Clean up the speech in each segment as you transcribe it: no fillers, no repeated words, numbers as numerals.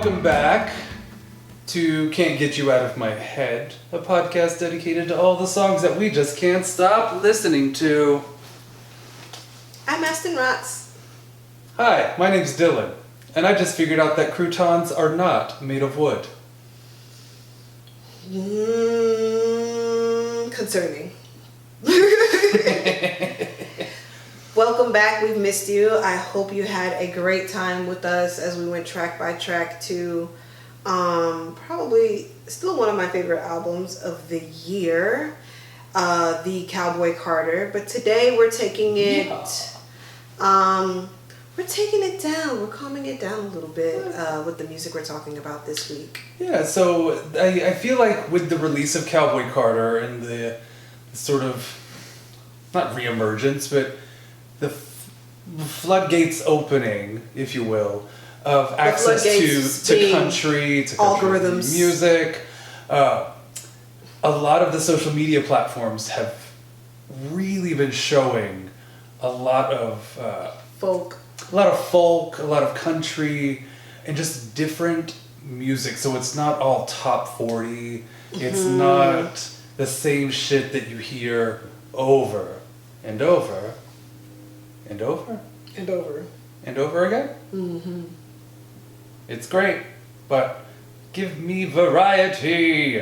Welcome back to Can't Get You Out of My Head, a podcast dedicated to all the songs that we just can't stop listening to. I'm AstinRocks. Hi, my name's Dylan, and I just figured out that croutons are not made of wood. Concerning. Welcome back. We've missed you. I hope you had a great time with us as we went track by track to probably still one of my favorite albums of the year, the Cowboy Carter. But today we're taking it, we're taking it down. We're calming it down a little bit with the music we're talking about this week. Yeah, so I feel like with the release of Cowboy Carter and the sort of, not reemergence, but the floodgates opening, if you will, of access to country, to algorithms, music. A lot of the social media platforms have really been showing a lot of folk, a lot of country, and just different music. So it's not all top 40. It's not the same shit that you hear over and over. And over? And over. And over again? Mm-hmm. It's great, but give me variety.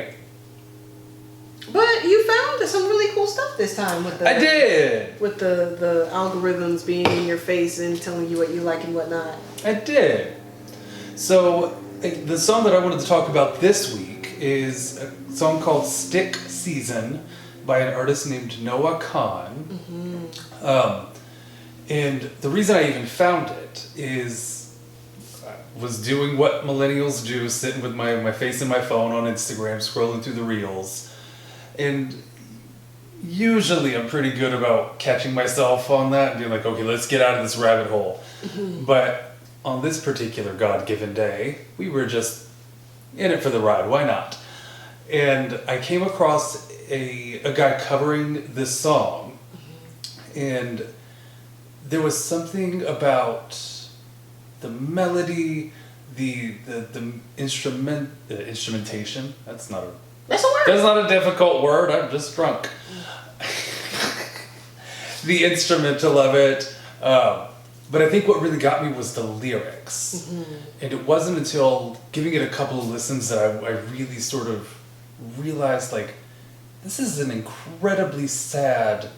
But you found some really cool stuff this time with the... I did! With the algorithms being in your face and telling you what you like and whatnot. I did. So, the song that I wanted to talk about this week is a song called Stick Season by an artist named Noah Kahan. Mm-hmm. And the reason I even found it is I was doing what millennials do, sitting with my face in my phone on Instagram, scrolling through the reels. And usually I'm pretty good about catching myself on that and being like, okay, let's get out of this rabbit hole. Mm-hmm. But on this particular God-given day, we were just in it for the ride. Why not? And I came across a guy covering this song. Mm-hmm. And there was something about the melody, the instrumentation. That's a word. That's not a difficult word. I'm just drunk. The instrumental of it. But I think what really got me was the lyrics. Mm-hmm. And it wasn't until giving it a couple of listens that I really sort of realized, like, this is an incredibly sad,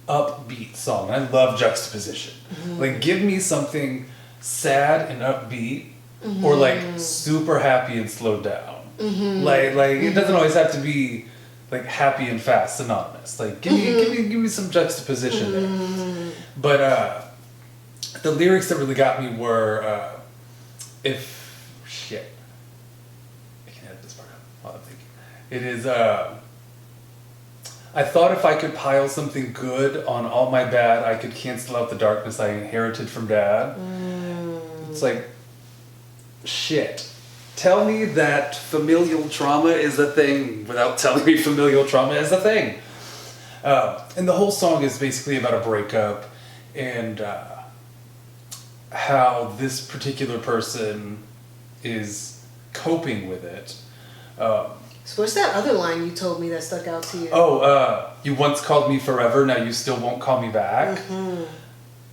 upbeat song. I love juxtaposition. Mm-hmm. Like, give me something sad and upbeat, mm-hmm. or like super happy and slowed down. Mm-hmm. Like it doesn't always have to be like happy and fast synonymous. Like give me some juxtaposition there. But the lyrics that really got me were I can edit this part out while I'm thinking. It is I thought if I could pile something good on all my bad, I could cancel out the darkness I inherited from Dad. It's like, shit. Tell me that familial trauma is a thing without telling me familial trauma is a thing. And the whole song is basically about a breakup and how this particular person is coping with it. So what's that other line you told me that stuck out to you? You once called me forever, now you still won't call me back. Mm-hmm.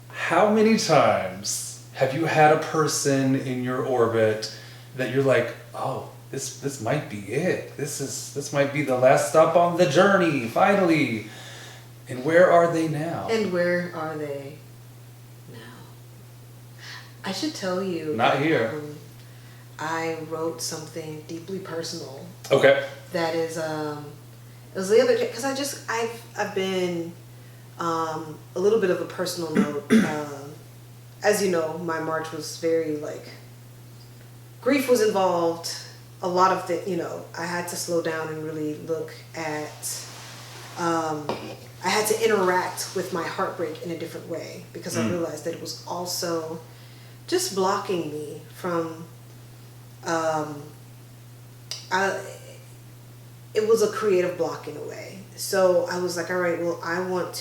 How many times have you had a person in your orbit that you're like, oh, this might be it. This might be the last stop on the journey, finally. And where are they now? I should tell you. Not here. I wrote something deeply personal. Okay. That is, it was the other day, because I've been, a little bit of a personal note. As you know, my March was very, grief was involved. A lot of I had to slow down and really look at, I had to interact with my heartbreak in a different way, because I realized that it was also just blocking me from, it was a creative block in a way. So I was like, all right, well, I want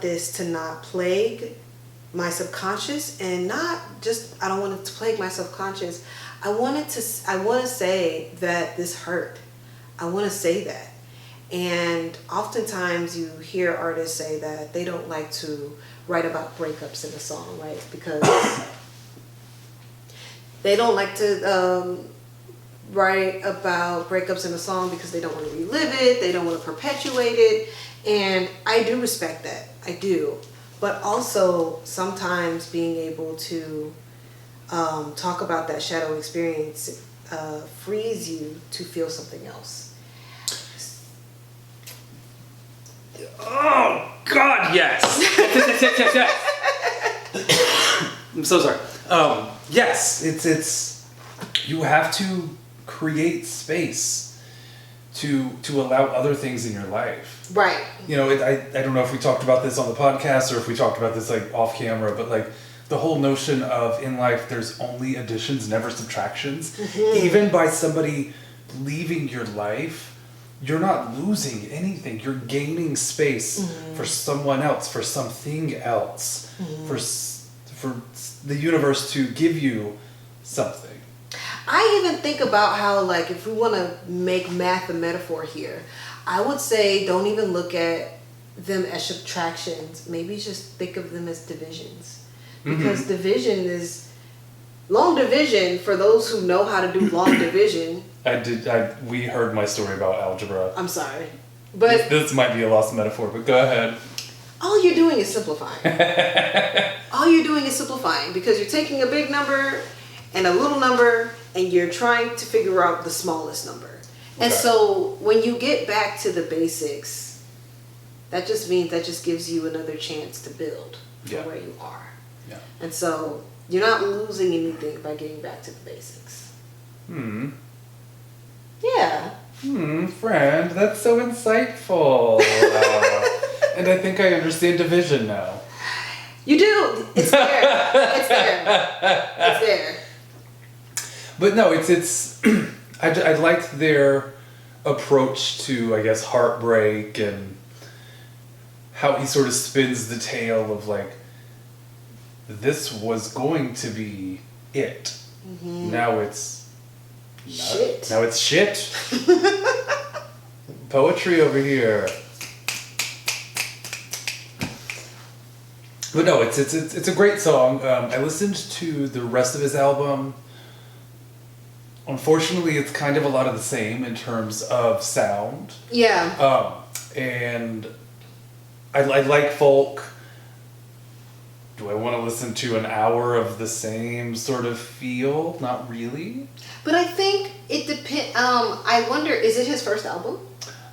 this to not plague my subconscious, and not just, I don't want it to plague my subconscious. I want to say that this hurt. I want to say that. And oftentimes you hear artists say that they don't like to write about breakups in a song, right? Because they don't like to write about breakups in a song because they don't want to relive it, they don't want to perpetuate it. And I do respect that. I do. But also sometimes being able to talk about that shadow experience frees you to feel something else. Oh God, yes. Yes. I'm so sorry. Yes, it's you have to create space to allow other things in your life. Right. You know, I don't know if we talked about this on the podcast or if we talked about this like off camera, but like the whole notion of in life there's only additions, never subtractions. Mm-hmm. Even by somebody leaving your life, you're not losing anything. You're gaining space for someone else, for something else, for the universe to give you something. I even think about how, like, if we want to make math a metaphor here, I would say don't even look at them as subtractions. Maybe just think of them as divisions. Because division is long division, for those who know how to do long division. We heard my story about algebra. I'm sorry. But this might be a lost metaphor, but go ahead. All you're doing is simplifying. All you're doing is simplifying because you're taking a big number and a little number and you're trying to figure out the smallest number. And so when you get back to the basics, that just gives you another chance to build from where you are. Yeah. And so you're not losing anything by getting back to the basics. Yeah. Friend, that's so insightful. And I think I understand division now. You do. It's there. It's there. But no, it's I like their approach to, I guess, heartbreak and how he sort of spins the tale of like, this was going to be it. Now it's shit. Now it's shit. Poetry over here. But no, it's a great song. I listened to the rest of his album. Unfortunately, it's kind of a lot of the same in terms of sound. Yeah. And I like folk. Do I want to listen to an hour of the same sort of feel? Not really. But I think it depends. I wonder, is it his first album?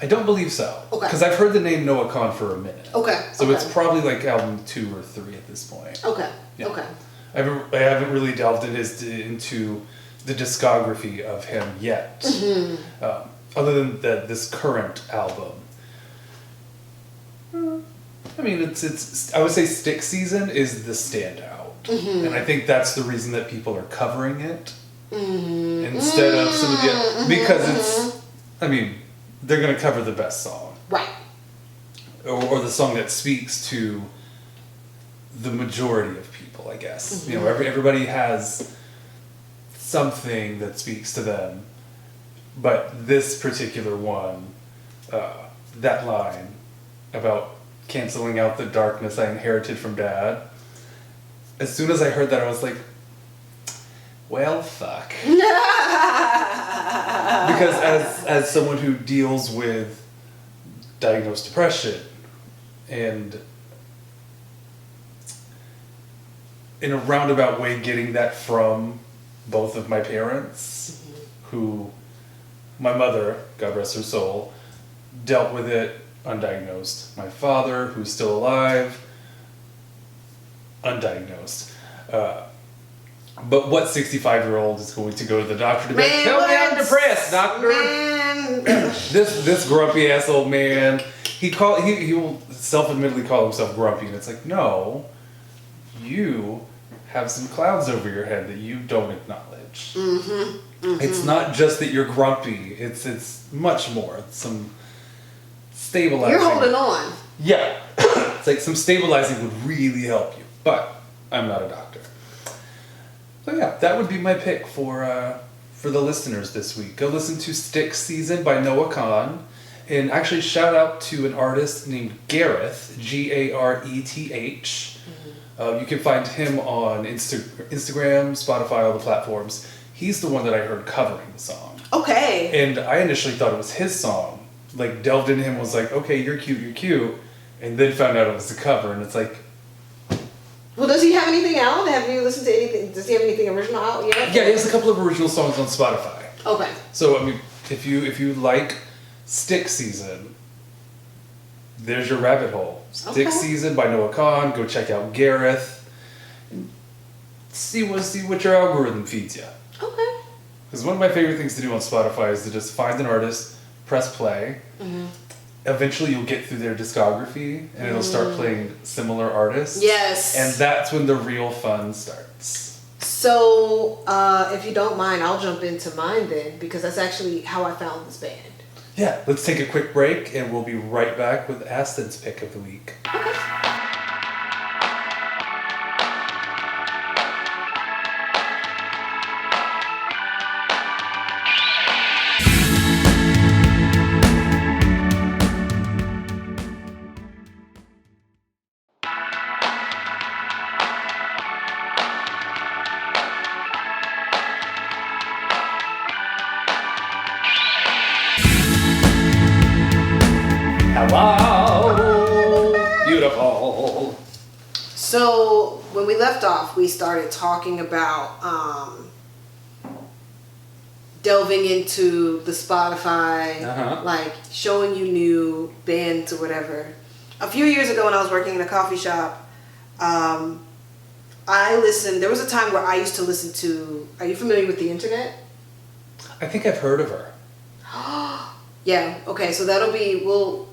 I don't believe so. Okay. Because I've heard the name Noah Kahan for a minute. Okay. So it's probably like album 2 or 3 at this point. Okay. Yeah. Okay. I haven't really delved into the discography of him yet. Other than this current album. I mean, it's. I would say Stick Season is the standout, and I think that's the reason that people are covering it instead of some of the because it's. I mean, they're going to cover the best song, right? Or the song that speaks to the majority of people, I guess. You know, everybody has something that speaks to them, but this particular one, that line about canceling out the darkness I inherited from Dad. As soon as I heard that, I was like, well, fuck. Because as someone who deals with diagnosed depression and in a roundabout way getting that from both of my parents, who my mother, God rest her soul, dealt with it undiagnosed. My father, who's still alive, undiagnosed. But what 65-year-old is going to go to the doctor to be like, tell me I'm depressed, doctor? This grumpy ass old man. He will self-admittedly call himself grumpy, and it's like, no, you have some clouds over your head that you don't acknowledge. It's not just that you're grumpy. It's much more. It's some stabilizing. You're holding on. Yeah. It's like some stabilizing would really help you. But I'm not a doctor. So yeah, that would be my pick for the listeners this week. Go listen to Stick Season by Noah Kahan. And actually shout out to an artist named Gareth, Gareth. You can find him on Instagram, Spotify, all the platforms. He's the one that I heard covering the song. Okay. And I initially thought it was his song. Like, delved into him, was like, okay, you're cute. And then found out it was the cover, and it's like... Well, does he have anything out? Have you listened to anything? Does he have anything original out yet? Yeah, he has a couple of original songs on Spotify. Okay. So, I mean, if you like Stick Season, there's your rabbit hole. Stick Season by Noah Kahan. Go check out Gareth. And see what your algorithm feeds you. Okay. Because one of my favorite things to do on Spotify is to just find an artist, press play. Mm-hmm. Eventually you'll get through their discography and it'll start playing similar artists. Yes. And that's when the real fun starts. So, if you don't mind, I'll jump into mine then, because that's actually how I found this band. Yeah, let's take a quick break and we'll be right back with Astin's pick of the week. Okay. Hello! Beautiful! So, when we left off, we started talking about delving into the Spotify, like showing you new bands or whatever. A few years ago when I was working in a coffee shop, there was a time where I used to listen to, are you familiar with the internet? I think I've heard of her. Yeah, okay, so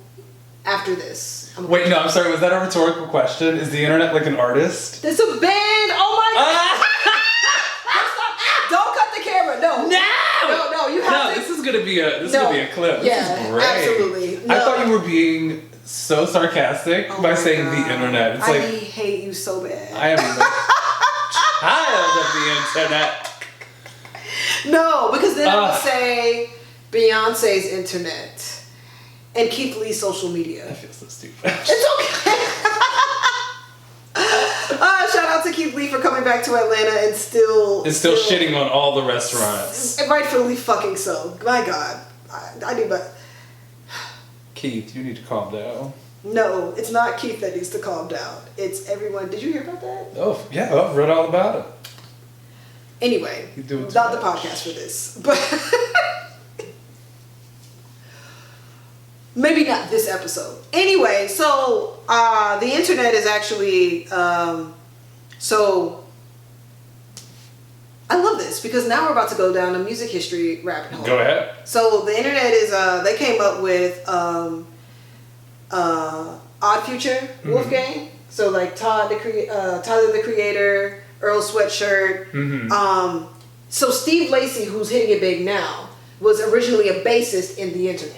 after this. Wait, no, I'm sorry, was that a rhetorical question? Is the internet like an artist? There's a band! Oh my god! Don't cut the camera, no! No, you have to. This is gonna be a clip. Yeah, this is great. Absolutely. No. I thought you were being so sarcastic by saying the internet. It's I hate you so bad. I am the child of the internet. No, because then I would say Beyonce's internet. And Keith Lee's social media. I feel so stupid. It's okay. Shout out to Keith Lee for coming back to Atlanta and still shitting on all the restaurants. Rightfully fucking so. My God. I need but Keith, you need to calm down. No, it's not Keith that needs to calm down. It's everyone. Did you hear about that? Oh, yeah. I've read all about it. Anyway, not the podcast for this. But... Maybe not this episode. Anyway, so the internet is actually so I love this because now we're about to go down a music history rabbit hole. Go ahead. So the internet is they came up with Odd Future, Wolfgang. So like Tyler the Creator, Earl Sweatshirt. So Steve Lacy, who's hitting it big now, was originally a bassist in the internet.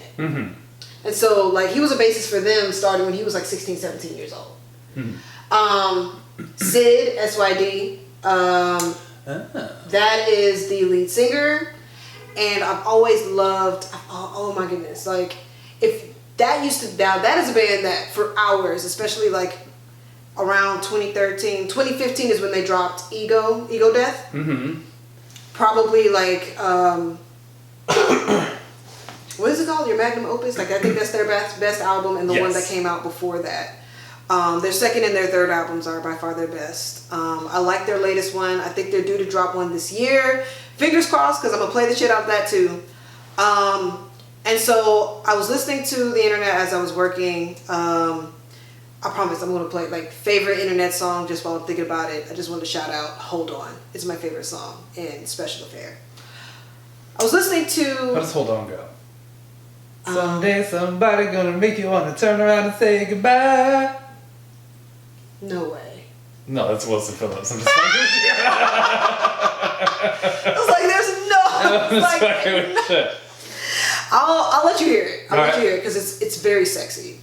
And so, like, he was a bassist for them starting when he was, like, 16, 17 years old. Sid, SYD, that is the lead singer. And I've always loved, oh my goodness, like, if that used to, now that is a band that for hours, especially, like, around 2015 is when they dropped Ego Death. Probably, like, what is it called? Your magnum opus? Like, I think that's their best album and the one that came out before that. Their second and their third albums are by far their best. I like their latest one. I think they're due to drop one this year. Fingers crossed, because I'm going to play the shit out of that too. And so I was listening to the internet as I was working. I promise I'm going to play like favorite internet song just while I'm thinking about it. I just wanted to shout out Hold On. It's my favorite song in Special Affair. I was listening to... How does Hold On go? Someday somebody gonna make you wanna turn around and say goodbye. No way. No, that's Wilson Phillips. I'm just fucking with you. I was like, there's no. Shit. I'll let you hear it. I'll let you hear it because it's very sexy.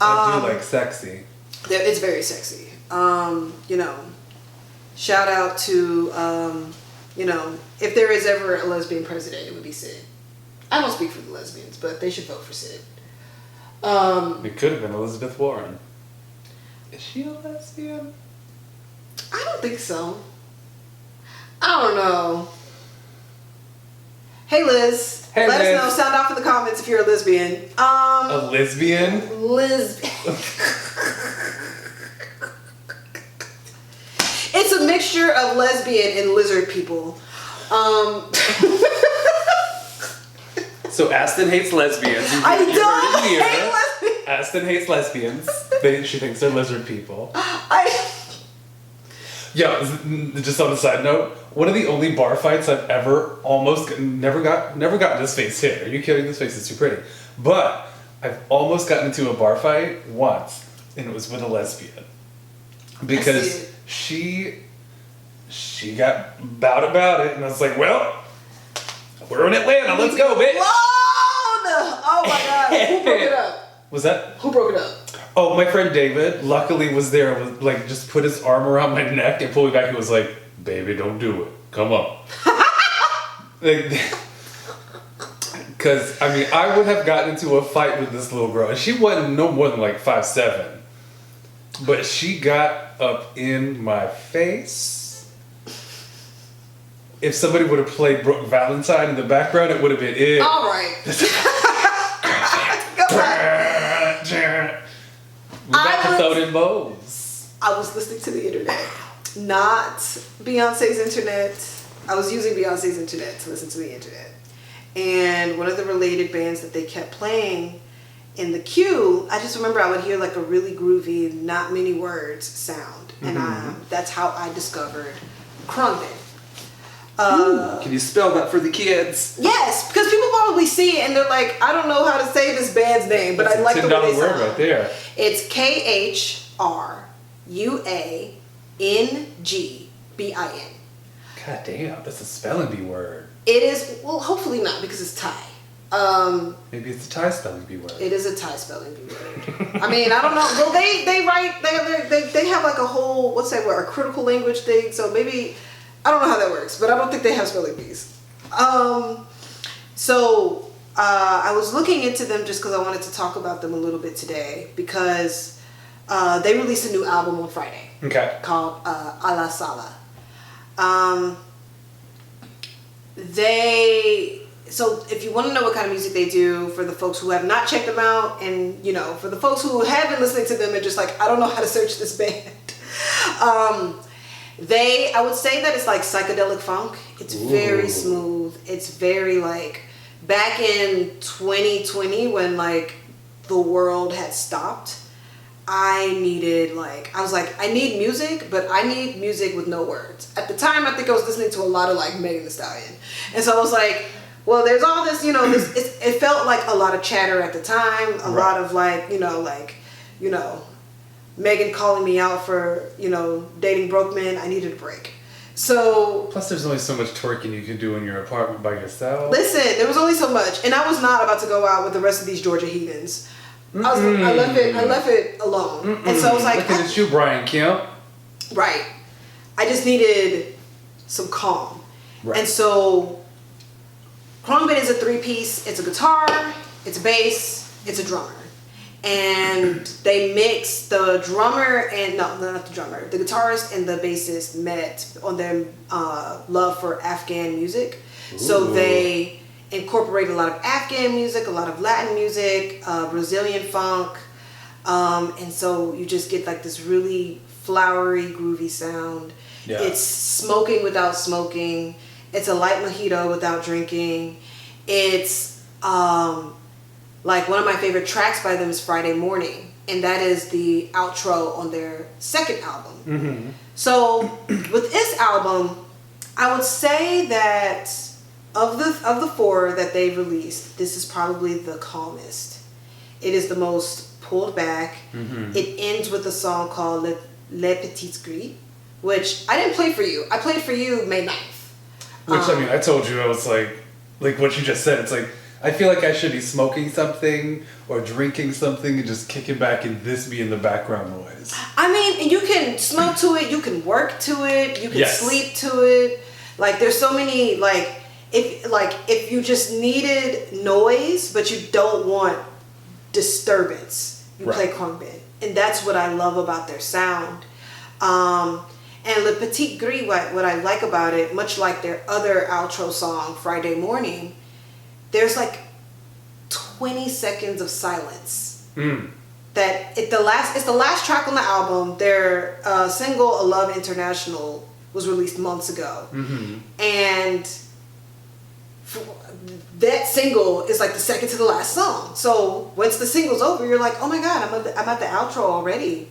I do like sexy. It's very sexy. You know, Shout out to, if there is ever a lesbian president, it would be Sid. I don't speak for the lesbians, but they should vote for Sid. It could have been Elizabeth Warren. Is she a lesbian? I don't think so. I don't know. Hey Liz. Hey, Let Liz. us know. Sound off in the comments if you're a lesbian. A lesbian? It's a mixture of lesbian and lizard people. So Astin hates lesbians. I don't hate lesbians. Astin hates lesbians. She thinks they're lizard people. Yeah, just on a side note, one of the only bar fights I've ever never gotten this face hit. Are you kidding? This face is too pretty. But I've almost gotten into a bar fight once, and it was with a lesbian. Because she got about it, and I was like, well, we're in Atlanta, let's go, bitch. Oh my God. Who broke it up? Was that? Who broke it up? Oh, my friend David, luckily was there, just put his arm around my neck and pulled me back. He was like, baby, don't do it. Come on. Because, I would have gotten into a fight with this little girl. And she wasn't no more than 5'7". But she got up in my face. If somebody would have played Brooke Valentine in the background, it would have been it. All right. Go back. We got to throw them bows. I was listening to the internet, not Beyonce's internet. I was using Beyonce's internet to listen to the internet. And one of the related bands that they kept playing in the queue, I just remember I would hear a really groovy, not many words sound. And that's how I discovered Khruangbin. Can you spell that for the kids? Yes, because people probably see it and they're like, I don't know how to say this band's name, but I like the way they word sound. right there. It's KHRUANGBIN. God damn, that's a spelling bee word. It is, well, hopefully not because it's Thai. Maybe it's a Thai spelling bee word. It is a Thai spelling bee word. I don't know. Well, they write, they have a whole, what's that word, a critical language thing. So maybe, I don't know how that works, but I don't think they have spelling bees. So I was looking into them just because I wanted to talk about them a little bit today because they released a new album on Friday. Okay. Called A La Sala. So if you want to know what kind of music they do, for the folks who have not checked them out, and for the folks who have been listening to them and just I don't know how to search this band. I would say that it's psychedelic funk. It's very smooth. It's very back in 2020 when the world had stopped. I needed I need music, but I need music with no words. At the time, I think I was listening to a lot of Megan Thee Stallion, and so I was well, there's all this, it felt like a lot of chatter at the time, a lot of Megan calling me out for dating broke men. I needed a break. So plus, there's only so much twerking you can do in your apartment by yourself. Listen, there was only so much, and I was not about to go out with the rest of these Georgia heathens. I left it alone. And so I was Look at you, Brian Kemp. Right. I just needed some calm. Right. And so Khruangbin is a three-piece. It's a guitar, it's a bass, it's a drummer. And they mix the drummer and, no, not the drummer, the guitarist and the bassist met on their love for Afghan music. Ooh. So they incorporate a lot of Afghan music, a lot of Latin music, Brazilian funk, and so you just get this really flowery, groovy sound. Yeah. It's smoking without smoking. It's a light mojito without drinking. It's one of my favorite tracks by them is Friday Morning, and that is the outro on their second album. Mm-hmm. So with this album, I would say that of the four that they've released, this is probably the calmest. It is the most pulled back. Mm-hmm. It ends with a song called Les Petites Gris, which I didn't play for you. I played for you May 9th. Which, I told you, I was like what you just said, it's I feel like I should be smoking something or drinking something and just kicking back and this be in the background noise. I mean, you can smoke to it, you can work to it, you can Yes. sleep to it. Like, there's so many, if you just needed noise, but you don't want disturbance, you Right. play Khruangbin. And that's what I love about their sound. And Le Petit Gris, what I like about it, much like their other outro song, Friday Morning, there's like 20 seconds of silence. That it's the last track on the album. Their single "A Love International" was released months ago, and that single is like the second to the last song. So once the single's over, you're like, oh my god, I'm at the outro already.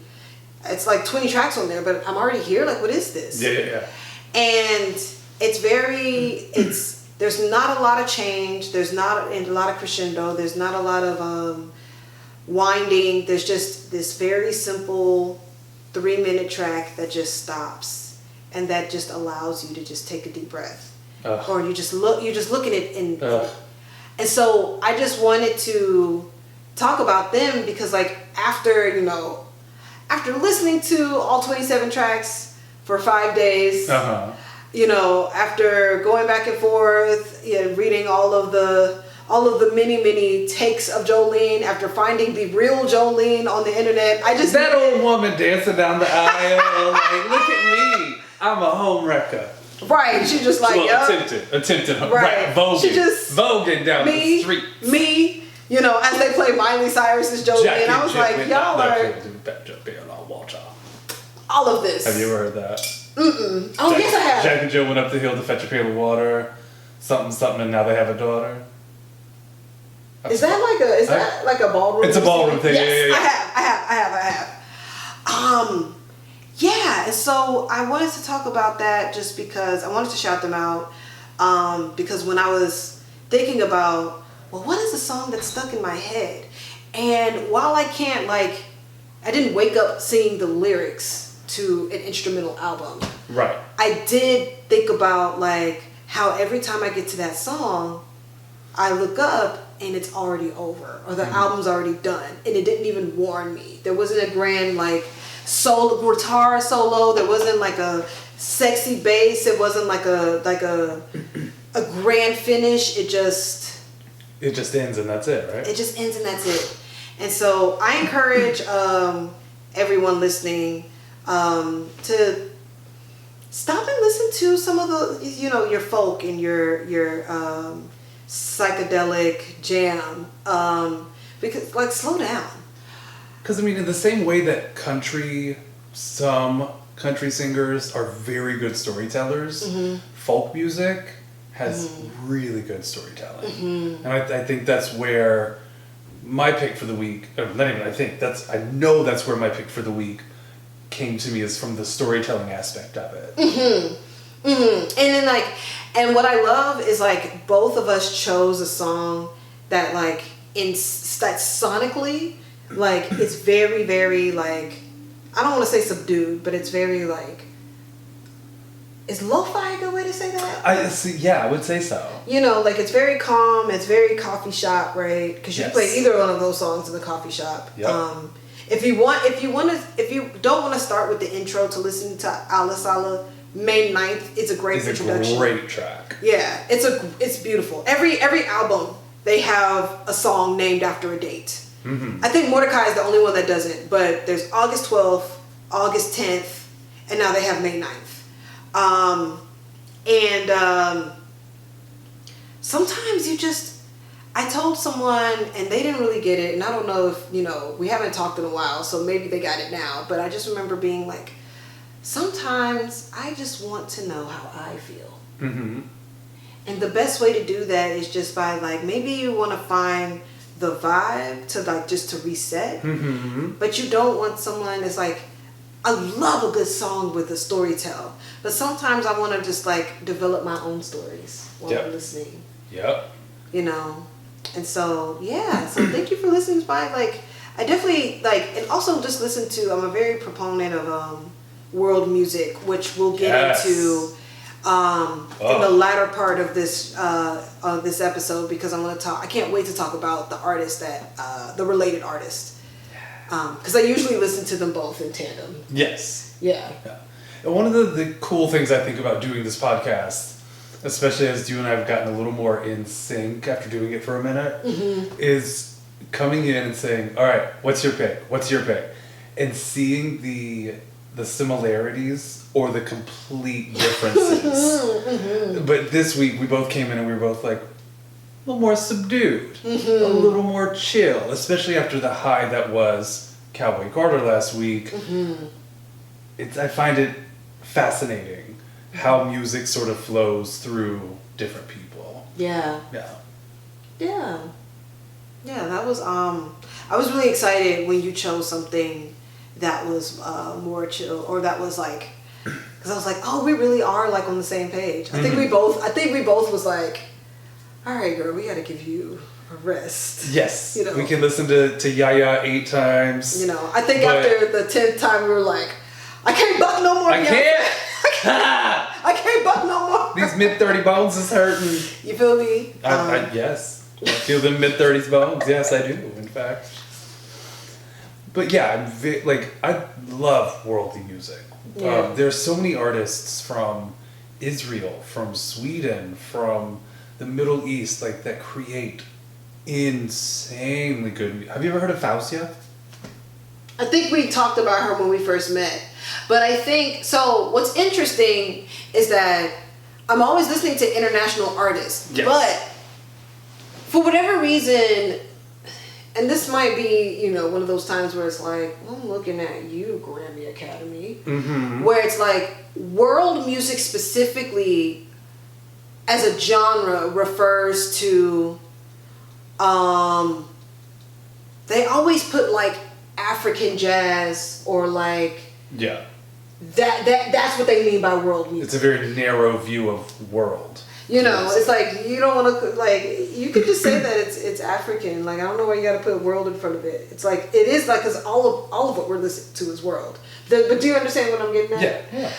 It's like 20 tracks on there, but I'm already here. Like, what is this? Yeah. And there's not a lot of change. There's not a lot of crescendo. There's not a lot of winding. There's just this very simple 3-minute track that just stops, and that just allows you to just take a deep breath. Or you just look at it and so I just wanted to talk about them because, like, after listening to all 27 tracks for 5 days, after going back and forth, reading all of the many takes of Jolene, after finding the real Jolene on the internet, that old woman dancing down the aisle, like, look at me, I'm a home wrecker. Right, she just like, attempted, right, voguing, she just voguing down the street. Me, as they play Miley Cyrus's Jolene, and I was like, y'all are all of this. Have you ever heard that? Oh, yes, I have. Jack and Jill went up the hill to fetch a pail of water, something, and now they have a daughter. Is that like a ballroom? It's a ballroom thing. Yes, Yeah. I have. Yeah, and so I wanted to talk about that just because I wanted to shout them out. Because when I was thinking about, well, what is the song that's stuck in my head? And while I can't, I didn't wake up singing the lyrics to an instrumental album. Right. I did think about, how every time I get to that song, I look up and it's already over, or the album's already done, and it didn't even warn me. There wasn't a grand, solo guitar solo. There wasn't a sexy bass. It wasn't like a grand finish. It just ends and that's it, right? It just ends and that's it. And so I encourage everyone listening to stop and listen to some of the your folk and your psychedelic jam, because slow down. Because in the same way that some country singers are very good storytellers, folk music has really good storytelling. And I think that's where my pick for the week, I know that's where my pick for the week came to me, is from the storytelling aspect of it. And then and what I love is both of us chose a song that sonically, it's very, very, I don't want to say subdued, but it's very, is lo-fi a good way to say that? I would say so. It's very calm, it's very coffee shop, right? Because you Yes. play either one of those songs in the coffee shop. Yep. If you don't want to start with the intro to listen to Ala Sala, May 9th, it's a great introduction. It's a great track. Yeah, it's beautiful. Every album, they have a song named after a date. I think Mordecai is the only one that doesn't, but there's August 12th, August 10th, and now they have May 9th. Sometimes I told someone and they didn't really get it, and I don't know if, we haven't talked in a while, so maybe they got it now, but I just remember being sometimes I just want to know how I feel. And the best way to do that is just by maybe you want to find the vibe to just to reset, but you don't want someone that's I love a good song with a story tell, but sometimes I want to just develop my own stories while I'm listening. Yep. And so so thank you for listening. I definitely and also just listen to. I'm a very proponent of world music, which we'll get into. in the latter part of this episode, because I can't wait to talk about the artist the related artist, because I usually listen to them both in tandem. Yes. Yeah. And one of the cool things I think about doing this podcast, especially as you and I have gotten a little more in sync after doing it for a minute, is coming in and saying, all right, what's your pick? What's your pick? And seeing the similarities or the complete differences. But this week we both came in and we were both like, a little more subdued, a little more chill, especially after the high that was Cowboy Carter last week. I find it fascinating how music sort of flows through different people. Yeah. Yeah. Yeah. Yeah, that was I was really excited when you chose something that was more chill, or that was like, because I was like, oh, we really are like on the same page. I think we both was like, all right, girl, we got to give you a rest. Yes. You know, we can listen to Yaya 8 times. You know, I think after the 10th time we were like, I can't buck no more. I can't. I can't buck no more. These mid-30 bones is hurting. You feel me? Yes. I feel the mid-30s bones. Yes, I do, in fact. But yeah, I love worldly music. Yeah. There's so many artists from Israel, from Sweden, from the Middle East, that create insanely good music. Have you ever heard of Faustia? I think we talked about her when we first met. But I think, so what's interesting is that I'm always listening to international artists. Yes. But for whatever reason, and this might be, one of those times where it's like, I'm looking at you, Grammy Academy, where it's like world music specifically as a genre refers to, they always put like African jazz or like, yeah, that's what they mean by world music. It's a very narrow view of world. It's like, you don't want to, you could just say that it's African. Like, I don't know why you got to put world in front of it. It's like, it is like, because all of what we're listening to is world. But do you understand what I'm getting at? Yeah.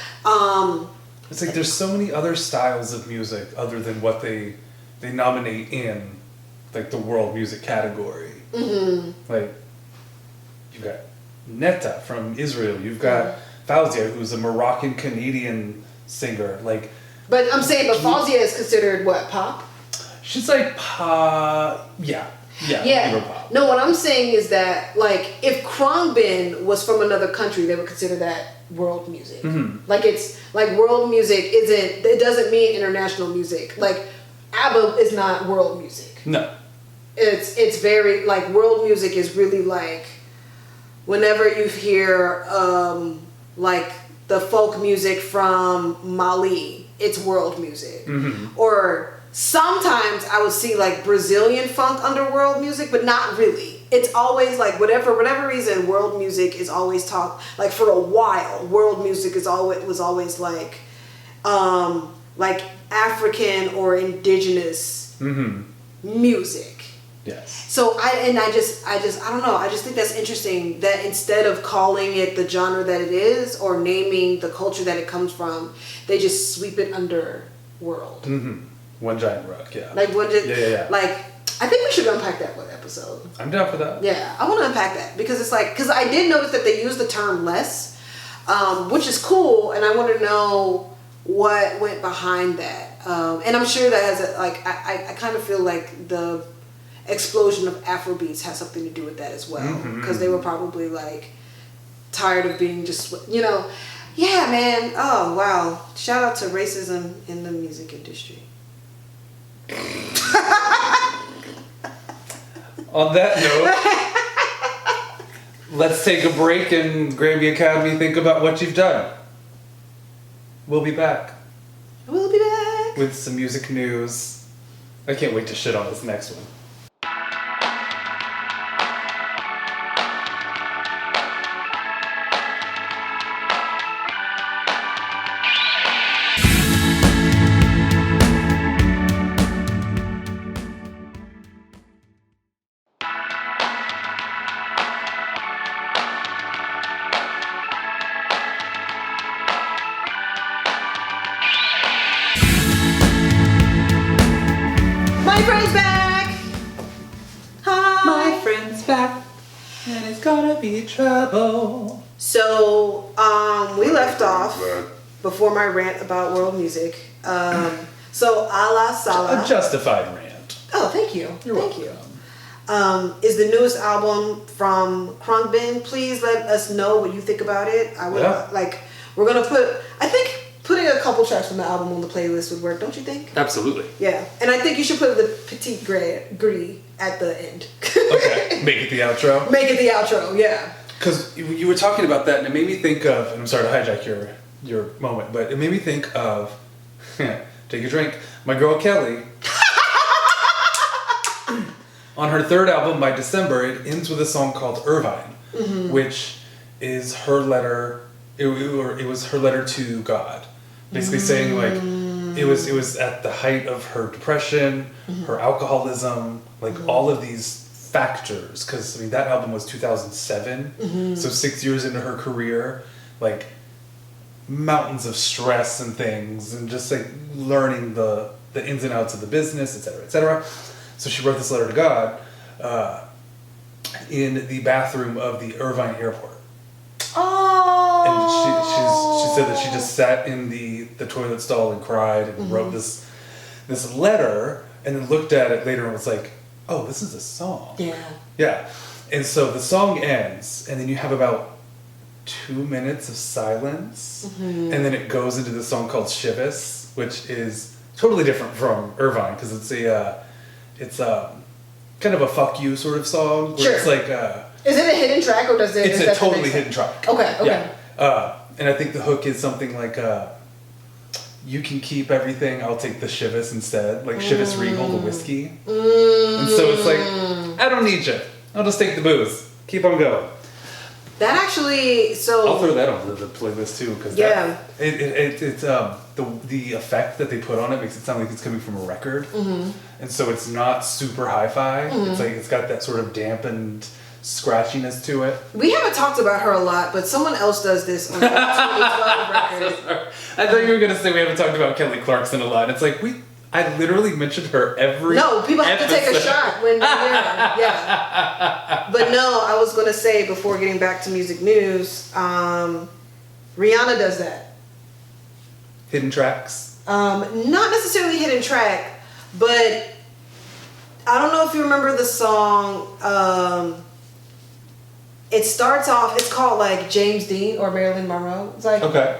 It's like there's so many other styles of music other than what they nominate in, like, the world music category. Like, you've got Netta from Israel. You've got Fauzia, who's a Moroccan-Canadian singer. But I'm saying, Fauzia is considered what, pop? She's like pop, yeah. Pop. No, what I'm saying is that, like, if Khruangbin was from another country, they would consider that world music. Like, it's like world music it doesn't mean international music. Like, ABBA is not world music. No. It's very, like, world music is really like, whenever you hear like the folk music from Mali, it's world music. Or sometimes I would see like Brazilian funk under world music, but not really. It's always like whatever reason, world music is always talked, like, for a while, world music was always like African or indigenous music. Yes. So I don't know. I just think that's interesting that instead of calling it the genre that it is or naming the culture that it comes from, they just sweep it under world. One giant rock, yeah. Like, yeah. Like, I think we should unpack that one episode. I'm down for that. Yeah, I want to unpack that because it's like, because I did notice that they use the term less, which is cool, and I want to know what went behind that. And I'm sure that has I kind of feel like the explosion of Afrobeats has something to do with that as well, because they were probably like tired of being just, yeah, man. Oh wow, shout out to racism in the music industry. On that note, let's take a break and Grammy Academy think about what you've done. We'll be back. We'll be back with some music news. I can't wait to shit on this next one. My friend's back. Hi. My friend's back, and it's gonna be trouble. So, we left off before my rant about world music. So, A La Sala. A justified rant. Oh, thank you. You're thank welcome. you. Is the newest album from Khruangbin. Please let us know what you think about it. I would we're gonna putting a couple tracks from the album on the playlist would work, don't you think? Absolutely. Yeah, and I think you should put the Petite Gris at the end. Okay, make it the outro. Make it the outro, yeah. Because you were talking about that, and it made me think of. And I'm sorry to hijack your moment, but it made me think of. Take a drink. My girl Kelly. On her third album, by December, it ends with a song called Irvine, which is her letter. It was her letter to God, basically saying like it was at the height of her depression, her alcoholism, like all of these factors. Because I mean that album was 2007, so 6 years into her career, like mountains of stress and things, and just like learning the ins and outs of the business, etc., etc. So she wrote this letter to God in the bathroom of the Irvine airport. Oh. And she said that she just sat in the toilet stall and cried and wrote this letter, and then looked at it later and was like, oh, this is a song. Yeah. Yeah. And so the song ends, and then you have about 2 minutes of silence, and then it goes into the song called Shivas, which is totally different from Irvine, because it's kind of a fuck you sort of song. Where it's like is it a hidden track, or does it? It's a totally hidden track. Okay. Yeah. And I think the hook is something like, you can keep everything, I'll take the Chivas instead. Like Chivas Regal, the whiskey. And so it's like, I don't need you. I'll just take the booze. Keep on going. That actually, so... I'll throw that on the playlist too, because it's the effect that they put on it makes it sound like it's coming from a record. And so it's not super hi-fi. It's like, it's got that sort of dampened scratchiness to it. We haven't talked about her a lot, but someone else does this on the 2012 record. I thought you were going to say we haven't talked about Kelly Clarkson a lot. It's like, I literally mentioned her every No, people have episode. to take a shot when yeah. But no, I was going to say, before getting back to music news, Rihanna does that. Hidden tracks? Not necessarily hidden track, but I don't know if you remember the song, it starts off, it's called like James Dean or Marilyn Monroe. It's like, okay.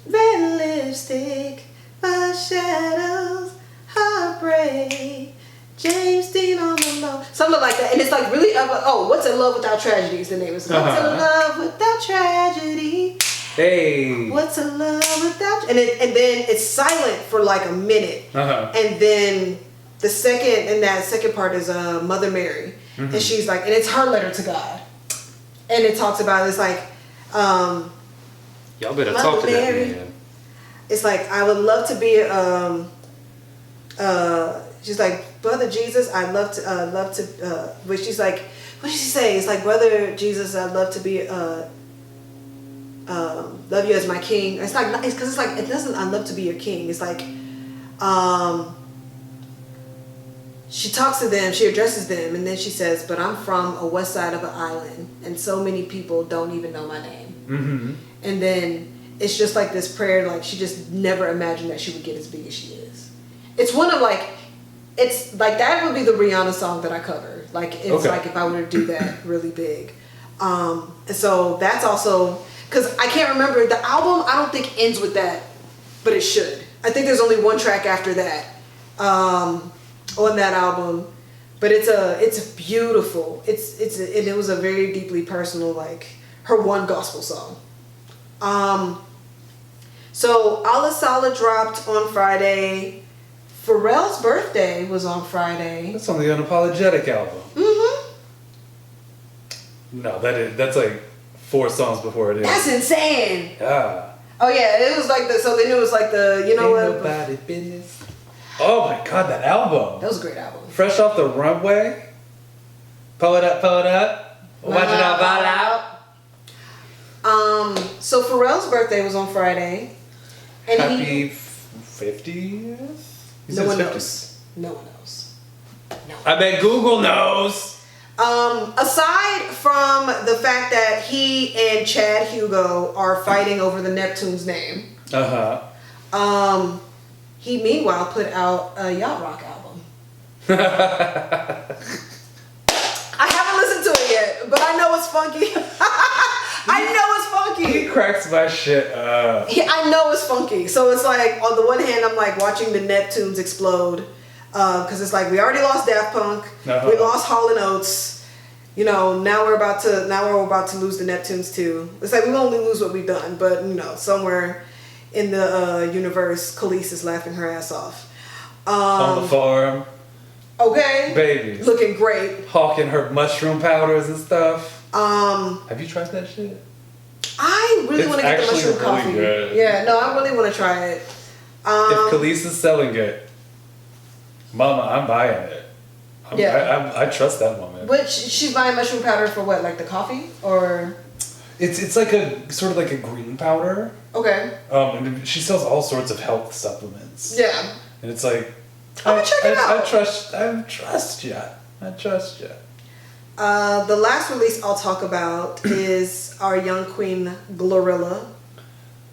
Red lipstick, my shadows, heartbreak, James Dean on the low. Something like that. And it's like really, What's in Love Without Tragedy is the name. It's What's in Love Without Tragedy. Hey. What's in Love Without... And then it's silent for like a minute. And then the second part is Mother Mary. And she's like, and it's her letter to God. And it talks about, it's like, y'all better talk to that man. It's like, I would love to be, she's like, Brother Jesus, I'd love to, but she's like, what did she say? It's like, Brother Jesus, I'd love to be, love you as my king. It's like, it's because it's like, it doesn't, I'd love to be your king. It's like, she talks to them, she addresses them, and then she says, but I'm from a west side of an island, and so many people don't even know my name. And then it's just like this prayer, like she just never imagined that she would get as big as she is. It's one of like, it's like, that would be the Rihanna song that I cover. Like, it's like if I were to do that really big. And so that's also, because I can't remember, the album I don't think ends with that, but it should. I think there's only one track after that. On that album, but it's beautiful. It was a very deeply personal, like her one gospel song. So A La Sala dropped on Friday. Pharrell's birthday was on Friday. That's on the Unapologetic album. No, that's like 4 songs before it is. That's insane. Yeah. Oh yeah, it was like so then it was like you know Ain't what? Nobody business. Oh my god, that album. That was a great album. Fresh off the runway. Pull it up. Watch it all fall out. So Pharrell's birthday was on Friday. And Happy 50th? No one knows. No one knows. know. I bet Google knows. Aside from the fact that he and Chad Hugo are fighting over the Neptune's name, he meanwhile put out a Yacht Rock album. I haven't listened to it yet, but I know it's funky. I know it's funky. He cracks my shit up. Yeah, I know it's funky. So it's like, on the one hand, I'm like watching the Neptunes explode. Because it's like, we already lost Daft Punk. We lost Hall & Oates. You know, now we're about to lose the Neptunes too. It's like, we only lose what we've done. But, you know, somewhere in the universe, Khalees is laughing her ass off. On the farm. Okay. Babies. Looking great. Hawking her mushroom powders and stuff. Have you tried that shit? I really want to get the mushroom coffee. Good. Yeah, no, I really want to try it. If Khalees is selling it, mama, I'm buying it. I trust that woman. But she's buying mushroom powder for what, like the coffee? Or? It's like a, sort of like a green powder. Okay. And she sells all sorts of health supplements. Yeah. And it's like, I'm gonna check it out. I trust you. I trust you. The last release I'll talk about is our young queen Glorilla.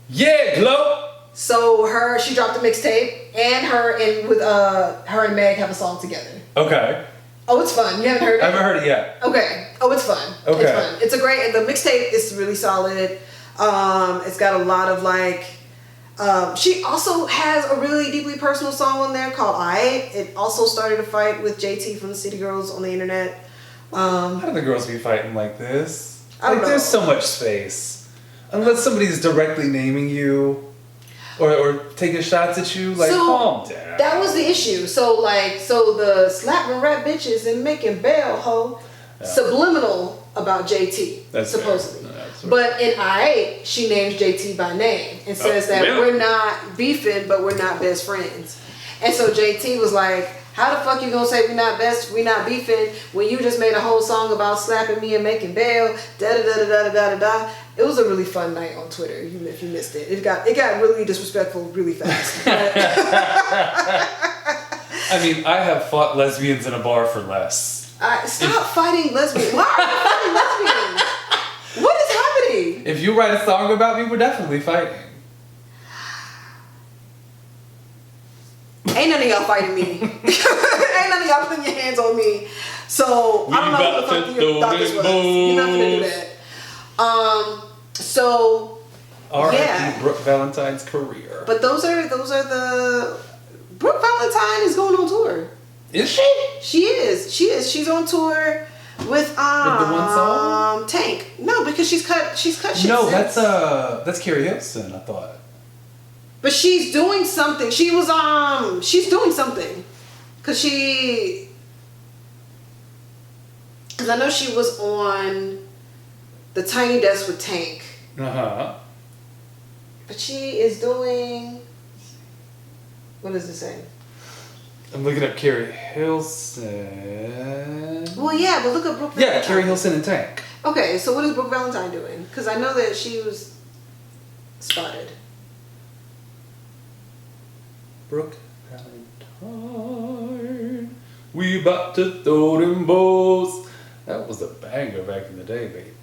Yeah, Glo. So she dropped a mixtape, and her and Meg have a song together. Okay. Oh, it's fun. You haven't heard it? I haven't heard it yet. Okay. Oh, it's fun. Okay. It's fun. It's a great. The mixtape is really solid. It's got a lot of like. She also has a really deeply personal song on there called "I." It also started a fight with JT from the City Girls on the internet. How do the girls be fighting like this? I don't know. There's so much space. Unless somebody's directly naming you or taking shots at you, like, calm down. That was the issue. So the slapping rap bitches and making bail ho subliminal about JT. That's supposedly. But in I, she names JT by name and says that we're not beefing, but we're not best friends. And so JT was like, how the fuck you gonna say we not beefing when you just made a whole song about slapping me and making bail, da da da da da da da. It was a really fun night on Twitter. If you missed it, it got really disrespectful really fast. I mean, I have fought lesbians in a bar for less. Stop fighting lesbians. Why are you fighting lesbians? What is happening? If you write a song about me, we're definitely fighting. Ain't none of y'all fighting me. Ain't none of y'all putting your hands on me. So I don't know what the fuck you thought this was. You're not gonna do that. So R.I.P. Brooke Valentine's career. But those are the Brooke Valentine is going on tour. Is she? She is. She's on tour with the one song? Tank. No, because she's cut shit. No, that's Carrie Hilson, I thought. But she's doing something. She's doing something. Cause I know she was on the Tiny Desk with Tank. But she is doing, what does it say? I'm looking up Carrie Hilson. Well, yeah, but look at Brooke Valentine. Yeah, Carrie Hilson and Tank. Okay, so what is Brooke Valentine doing? Because I know that she was spotted. Brooke Valentine, we about to throw them balls. That was a banger back in the day, baby.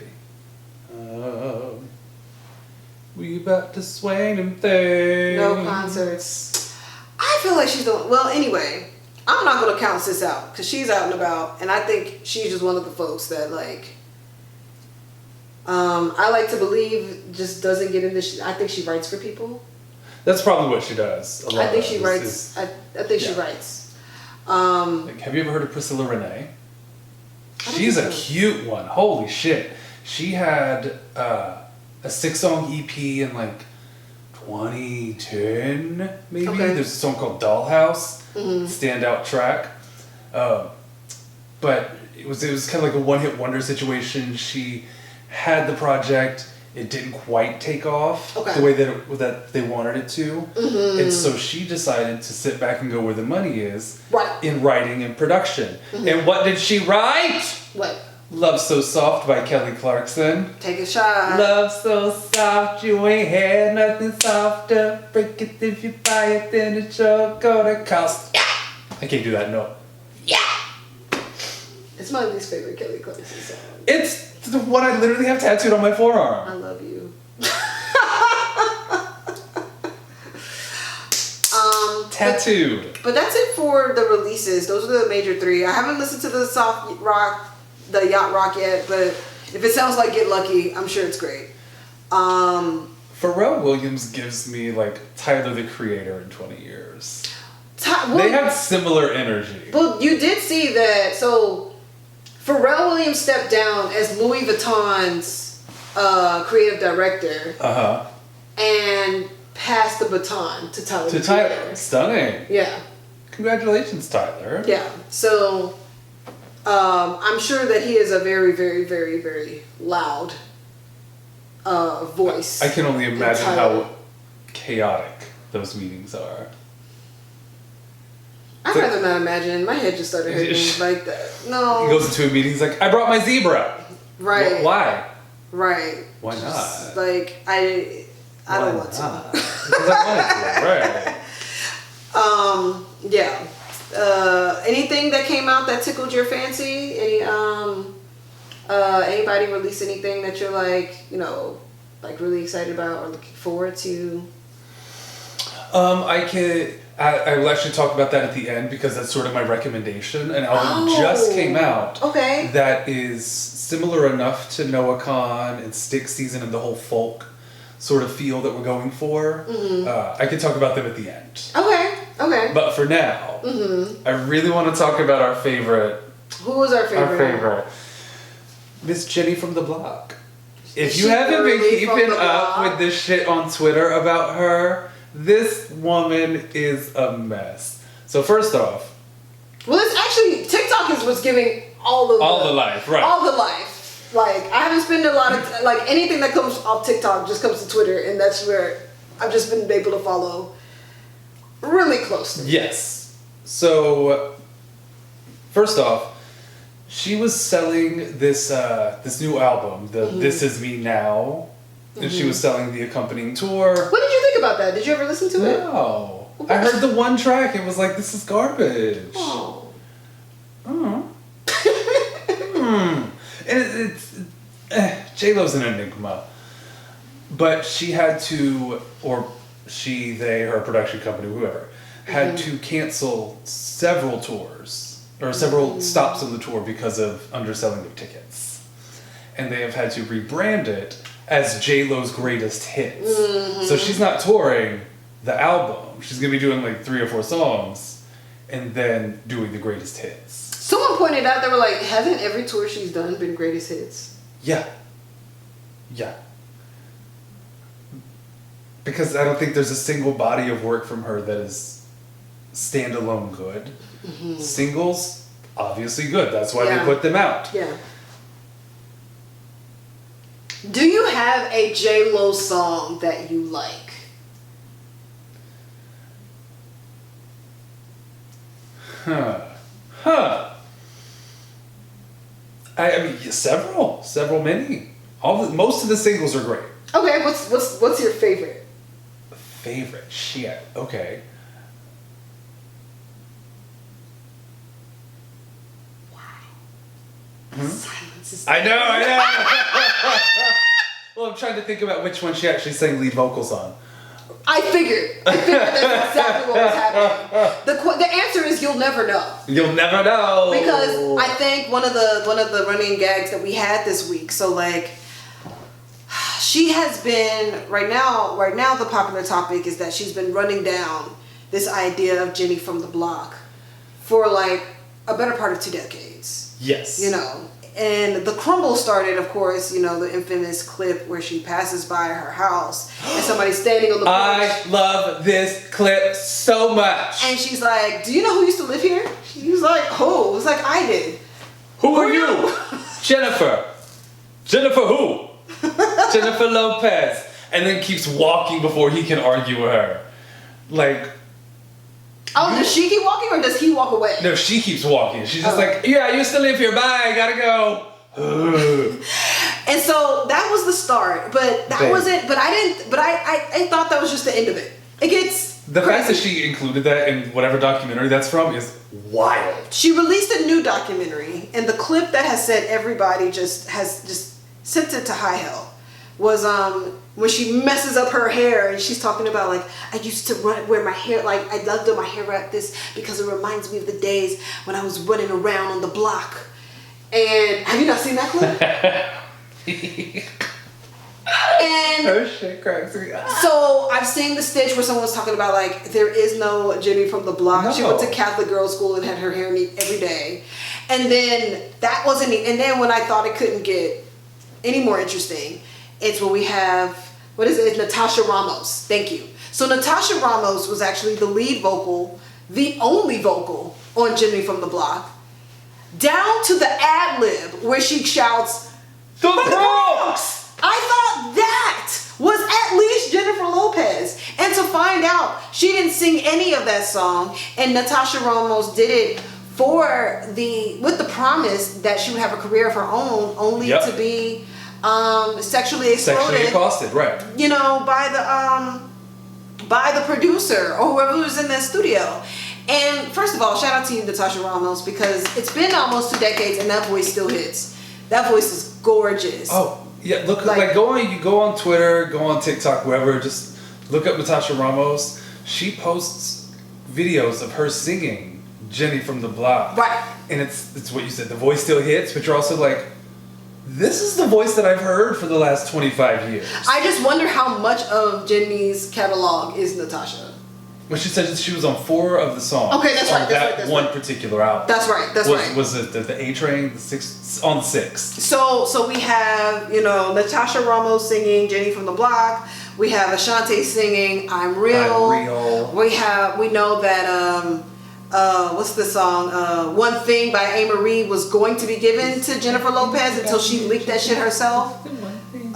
We about to swing them things. No concerts. I feel like she's doing well. Anyway, I'm not gonna count sis out because she's out and about, and I think she's just one of the folks that like. I like to believe just doesn't get into. I think she writes for people. That's probably what she does. I think she writes. I think she writes. Like, have you ever heard of Priscilla Renee? She's a cute one. Holy shit. She had a 6-song EP in like 2010, maybe. Okay. There's a song called Dollhouse, standout track. But it was kind of like a one-hit wonder situation. She had the project. It didn't quite take off the way that they wanted it to. And so she decided to sit back and go where the money is in writing and production. And what did she write? What? Love So Soft by Kelly Clarkson. Take a shot. Love so soft, you ain't had nothing softer. Break it if you buy it, then it's sure gonna cost. Yeah. I can't do that, no. Yeah. It's my least favorite Kelly Clarkson song. It's the one I literally have tattooed on my forearm. I love you. Tattooed. But that's it for the releases. Those are the major three. I haven't listened to the soft rock, the yacht rock yet, but if it sounds like Get Lucky, I'm sure it's great. Pharrell Williams gives me like Tyler the Creator in 20 years. Well, they have similar energy. Well, you did see that. So Pharrell Williams stepped down as Louis Vuitton's creative director. And passed the baton to Tyler. To Tyler. Stunning. Yeah. Congratulations, Tyler. Yeah. So I'm sure that he is a very, very, very, very loud voice. I can only imagine how chaotic those meetings are. I'd rather not imagine. My head just started hurting like that. No. He goes into a meeting, he's like, I brought my zebra. Right. Why? Right. Why not? Just, like, I don't want to. Because I wanted to, right. Yeah. Anything that came out that tickled your fancy? Anybody release anything that you're like, like really excited about or looking forward to? I will actually talk about that at the end because that's sort of my recommendation. An album just came out. Okay. That is similar enough to Noah Kahan and Stick Season and the whole folk sort of feel that we're going for. I can talk about them at the end. Okay. But for now, I really want to talk about our favorite. Who was our favorite? Our favorite. Miss Jenny from the Block. If you haven't been keeping up with this shit on Twitter about her, this woman is a mess. So first off. Well, it's actually, TikTok is what's giving all the life, right. All the life. Like, I haven't spent a lot of, like, anything that comes off TikTok just comes to Twitter, and that's where I've just been able to follow really closely. Yes. So, first off, she was selling this new album, This Is Me Now, and she was selling the accompanying tour. What did you think about that? Did you ever listen to it? No. I heard the one track, it was like, this is garbage. Oh. And J-Lo's an enigma. But she had to, or she, they, her production company, whoever, had to cancel several tours, or several stops on the tour because of underselling of tickets. And they have had to rebrand it as J-Lo's greatest hits. So she's not touring the album. She's going to be doing like 3 or 4 songs and then doing the greatest hits. Someone pointed out, they were like, hasn't every tour she's done been greatest hits? Yeah. Because I don't think there's a single body of work from her that is standalone good. Singles, obviously good. That's why they put them out. Yeah. Do you have a J-Lo song that you like? I mean, several, many. Most of the singles are great. Okay, what's your favorite? Favorite? Shit. Okay. Wow. Silence is. I know. Well, I'm trying to think about which one she actually sang lead vocals on. I figured that's exactly what was happening. The answer is you'll never know. You'll never know. Because I think one of the running gags that we had this week. So like, she has been right now. The popular topic is that she's been running down this idea of Jenny from the Block for like a better part of 2 decades. Yes. And the crumble started, of course, the infamous clip where she passes by her house and somebody's standing on the porch. I love this clip so much. And she's like, do you know who used to live here? He's like, who? It's like, I did. Who are you? Jennifer. Jennifer who? Jennifer Lopez. And then keeps walking before he can argue with her. Like... Oh, does she keep walking or does he walk away? No, she keeps walking. She's just like, yeah, I used to live here. Bye, gotta go. And so that was the start, but that wasn't. But I didn't. But I thought that was just the end of it. It gets The fact that she included that in whatever documentary that's from is wild. She released a new documentary, and the clip that has said everybody just sent it to high hell was when she messes up her hair, and she's talking about like, I used to wear my hair like I loved my hair like this because it reminds me of the days when I was running around on the block. And have you not seen that clip? And oh shit, cracks me up. So I've seen the stitch where someone was talking about like there is no Jenny from the block. No. She went to Catholic girls' school and had her hair neat every day. And then that wasn't and then when I thought it couldn't get any more interesting, it's when we have it's Natasha Ramos. Thank you. So Natasha Ramos was actually the lead vocal, the only vocal on Jenny from the Block, down to the ad lib where she shouts, "The Bronx!" I thought that was at least Jennifer Lopez. And to find out she didn't sing any of that song, and Natasha Ramos did it with the promise that she would have a career of her own, only to be sexually accosted, right? You know, by the producer or whoever was in that studio. And first of all, shout out to you, Natasha Ramos, because it's been almost 2 decades and that voice still hits. That voice is gorgeous. Oh. Yeah, look, like go on Twitter, go on TikTok, wherever, just look up Natasha Ramos. She posts videos of her singing Jenny from the Block. Right. And it's what you said, the voice still hits, but you're also like, this is the voice that I've heard for the last 25 years. I just wonder how much of Jenny's catalog is Natasha. Well, she said that she was on 4 of the songs. Okay, that's right. That's one particular album. That's right. Was it the A Train, the 6th, on the 6th? So we have, Natasha Ramos singing Jenny from the Block. We have Ashanti singing I'm Real. We know that what's the song? One Thing by A. Marie was going to be given to Jennifer Lopez until she leaked that shit herself.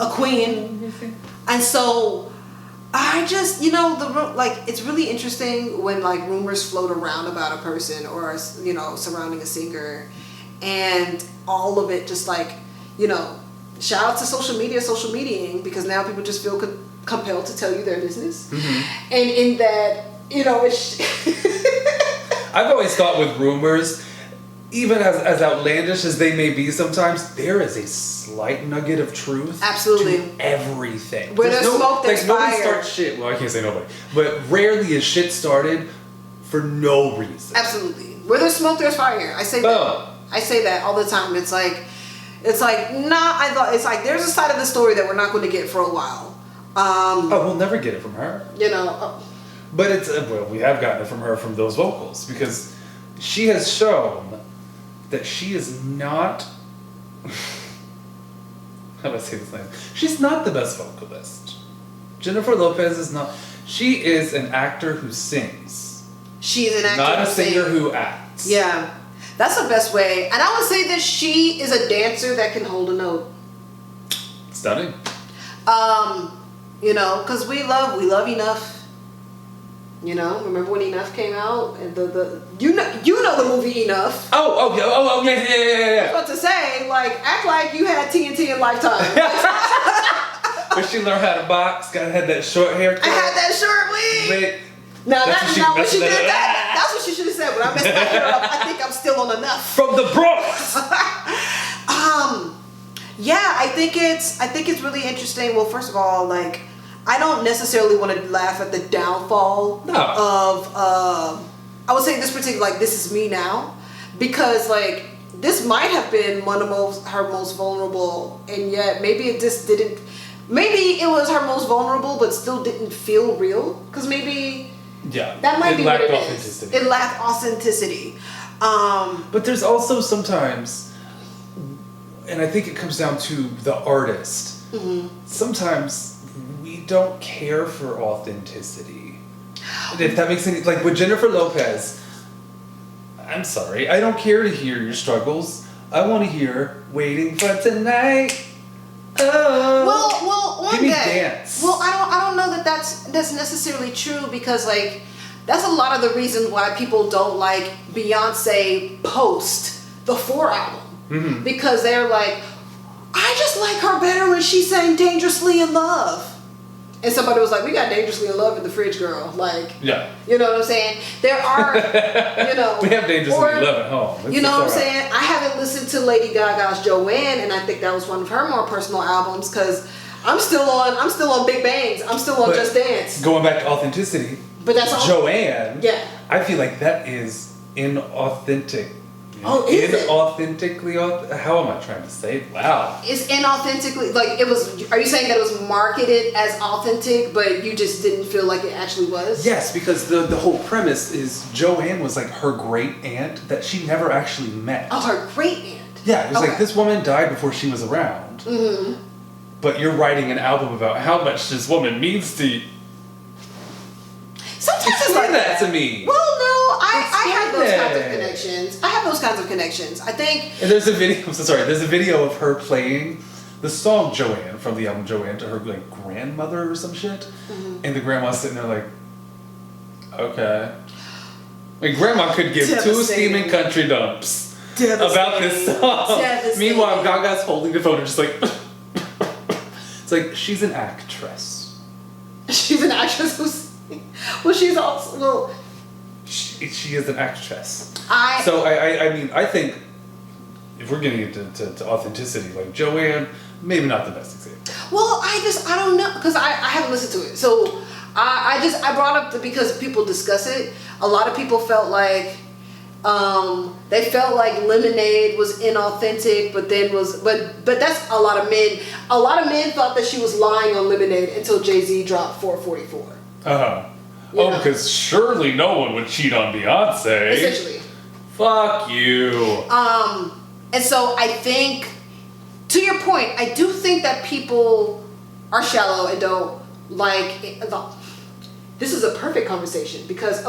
A queen. And so I just, it's really interesting when like rumors float around about a person or, surrounding a singer, and all of it just like, shout out to social mediaing, because now people just feel compelled to tell you their business. Mm-hmm. And in that, I've always thought with rumors, even as outlandish as they may be sometimes, there is a slight nugget of truth. Absolutely. To everything. Where there's smoke, there's fire. Nobody starts shit. Well, I can't say nobody. But rarely is shit started for no reason. Absolutely. Where there's smoke, there's fire. I say that. Oh. I say that all the time. It's like, there's a side of the story that we're not going to get for a while. We'll never get it from her. But it's, we have gotten it from her from those vocals, because she has shown that she is not, how do I say this name? She's not the best vocalist. Jennifer Lopez is not. She is an actor who sings. She's an actor not a singer who acts. Yeah. That's the best way. And I would say that she is a dancer that can hold a note. Stunning. Because we love Enough. Remember when Enough came out? And the the movie Enough. Oh yeah. I was about to say, act like you had TNT in Lifetime. But she learned how to box, had that short haircut. I had that short wig. No, that's not what she did. That's what she should have said. When I messed my hair up, I think I'm still on Enough. From the Bronx. Yeah, I think it's really interesting. Well, first of all, I don't necessarily want to laugh at the downfall of I would say this particular This Is Me Now, because this might have been one of her most vulnerable, and yet maybe it just didn't. Maybe it was her most vulnerable, but still didn't feel real, because maybe that might be what it is. It lacked authenticity. But there's also sometimes, and I think it comes down to the artist. Mm-hmm. Sometimes we don't care for authenticity. If that makes any, with Jennifer Lopez, I'm sorry, I don't care to hear your struggles. I want to hear "Waiting for Tonight." Oh, well, give me dance. Well, I don't know that that's necessarily true, because that's a lot of the reasons why people don't like Beyonce post the 4 album. Mm-hmm. Because they're I just like her better when she sang "Dangerously in Love." and somebody was like, "We got Dangerously in Love in the fridge, girl." Like, Yeah. you know what I'm saying? There are, you know, we have Dangerously in Love at home. You know what I'm saying? I haven't listened to Lady Gaga's Joanne, and I think that was one of her more personal albums because I'm still on Big Bangs. I'm still on Just Dance. Going back to authenticity, but that's all. Joanne. Yeah. I feel like that is inauthentic. Oh, is it? Inauthentically, how am I trying to say it? Wow. It's inauthentically, like it was, are you saying that it was marketed as authentic, but you just didn't feel like it actually was? Yes, because the whole premise is Joanne was like her great aunt that she never actually met. Oh, her great aunt. Yeah, it was like this woman died before she was around. Mm-hmm. But you're writing an album about how much this woman means to you. Sometimes it's like that to me. Well, no, I have those kinds of connections. I have those kinds of connections. I think. And there's a video. I'm so sorry. There's a video of her playing the song Joanne from the album Joanne to her like grandmother or some shit, and the grandma's sitting there like, okay. Like grandma could give two steaming country dumps about this song. Meanwhile, Gaga's holding the phone and just like, it's like she's an actress. She's an actress who's. Well, she's also well. She is an actress. I mean, I think if we're getting into authenticity, like Joanne, maybe not the best example. Well, I don't know because I haven't listened to it, so I brought up because people discuss it. A lot of people felt like they felt like Lemonade was inauthentic, but that's a lot of men. A lot of men thought that she was lying on Lemonade until Jay-Z dropped 444. Oh, because surely no one would cheat on Beyonce. Essentially. Fuck you. And so I think, to your point, I do think that people are shallow and don't like. This is a perfect conversation because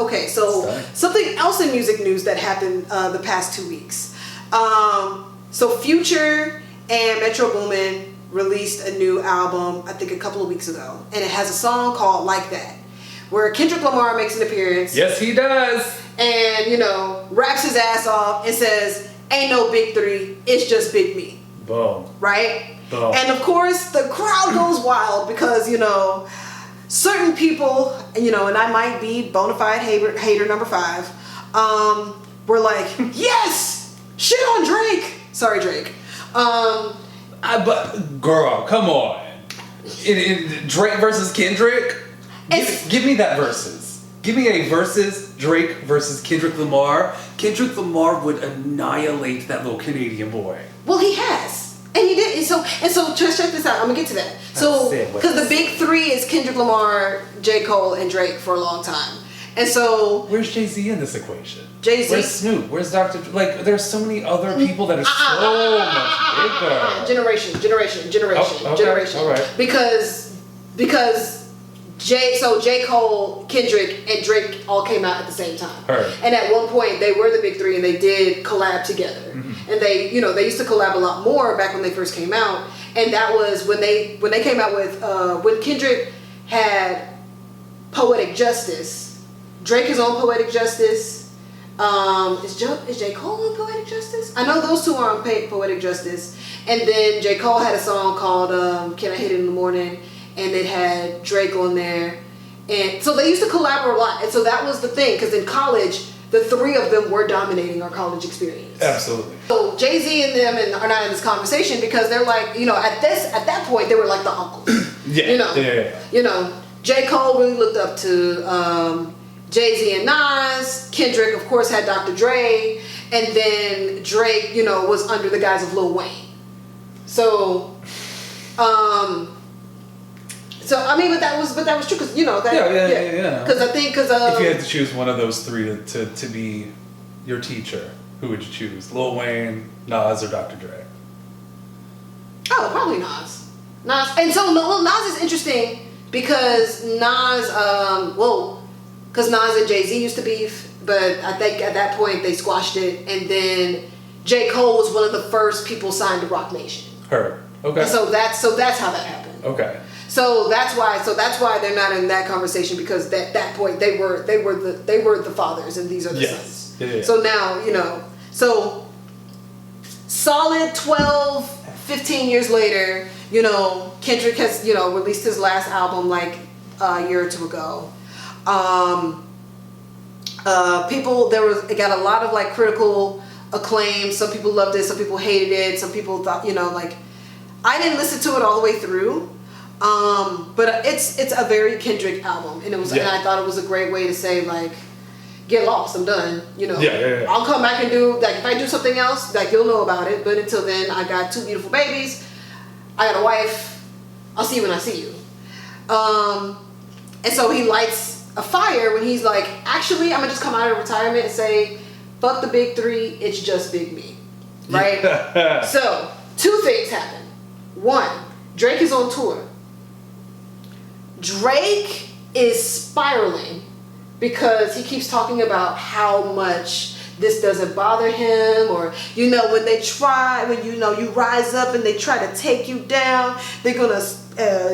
something else in music news that happened the past 2 weeks. So Future and Metro Boomin released a new album I think a couple of weeks ago, and it has a song called Like That, where Kendrick Lamar makes an appearance. Yes, he does. And, raps his ass off and says, "Ain't no big three, it's just Big Me." Boom. Right? Boom. And of course, the crowd goes wild because, certain people, and I might be bona fide hater number 5, were like, yes! Shit on Drake! Sorry, Drake. But, girl, come on. In Drake versus Kendrick? Give me that versus. Give me a versus Drake versus Kendrick Lamar. Kendrick Lamar would annihilate that little Canadian boy. Well, he has. And he did. And so just check this out. I'm going to get to that. So, because the big 3 is Kendrick Lamar, J. Cole, and Drake for a long time. And so... Where's Jay-Z in this equation? Jay-Z? Where's Snoop? Where's Dr. Like, there's so many other people that are so much bigger. Generation. All right. Because J. Cole, Kendrick, and Drake all came out at the same time. Heard. And at one point, they were the big 3, and they did collab together. Mm-hmm. And they used to collab a lot more back when they first came out. And that was when they came out with when Kendrick had Poetic Justice. Drake is on Poetic Justice. Is J. Cole on Poetic Justice? I know those two are on Poetic Justice. And then J. Cole had a song called Can I Hit It in the Morning? And it had Drake on there. And so they used to collaborate a lot. And so that was the thing, because in college, the 3 of them were dominating our college experience. Absolutely. So Jay-Z and them are not in this conversation because they're like, at that point, they were like the uncles. Yeah. J. Cole really looked up to Jay-Z and Nas. Kendrick, of course, had Dr. Dre. And then Drake, was under the guise of Lil Wayne. So, I mean, but that was true because that. Yeah. Because I think if you had to choose one of those 3 to be your teacher, who would you choose? Lil Wayne, Nas, or Dr. Dre? Oh, probably Nas. And so Nas is interesting because Nas, because Nas and Jay-Z used to beef, but I think at that point they squashed it, and then J. Cole was one of the first people signed to Roc Nation. Heard. Okay. And so that's how that happened. Okay. So that's why they're not in that conversation, because at that point they were the fathers and these are the sons. Yeah. So now, so solid 12, 15 years later, You know, Kendrick has, you know, released his last album like a year or two ago. It got a lot of like critical acclaim. Some people loved it, some people hated it, some people thought, you know, like, I didn't listen to it all the way through. But it's a very Kendrick album, and and I thought it was a great way to say like, get lost, I'm done, you know. I'll come back and do, like, if I do something else, like, you'll know about it, but until then, I got 2 beautiful babies, I got a wife, I'll see you when I see you. And so he lights a fire when he's like, actually, I'm gonna just come out of retirement and say, fuck the big 3, it's just big me, right? So 2 things happen. 1, Drake is on tour. Drake is spiraling because he keeps talking about how much this doesn't bother him, or, you know, when you know, you rise up and they try to take you down, they're gonna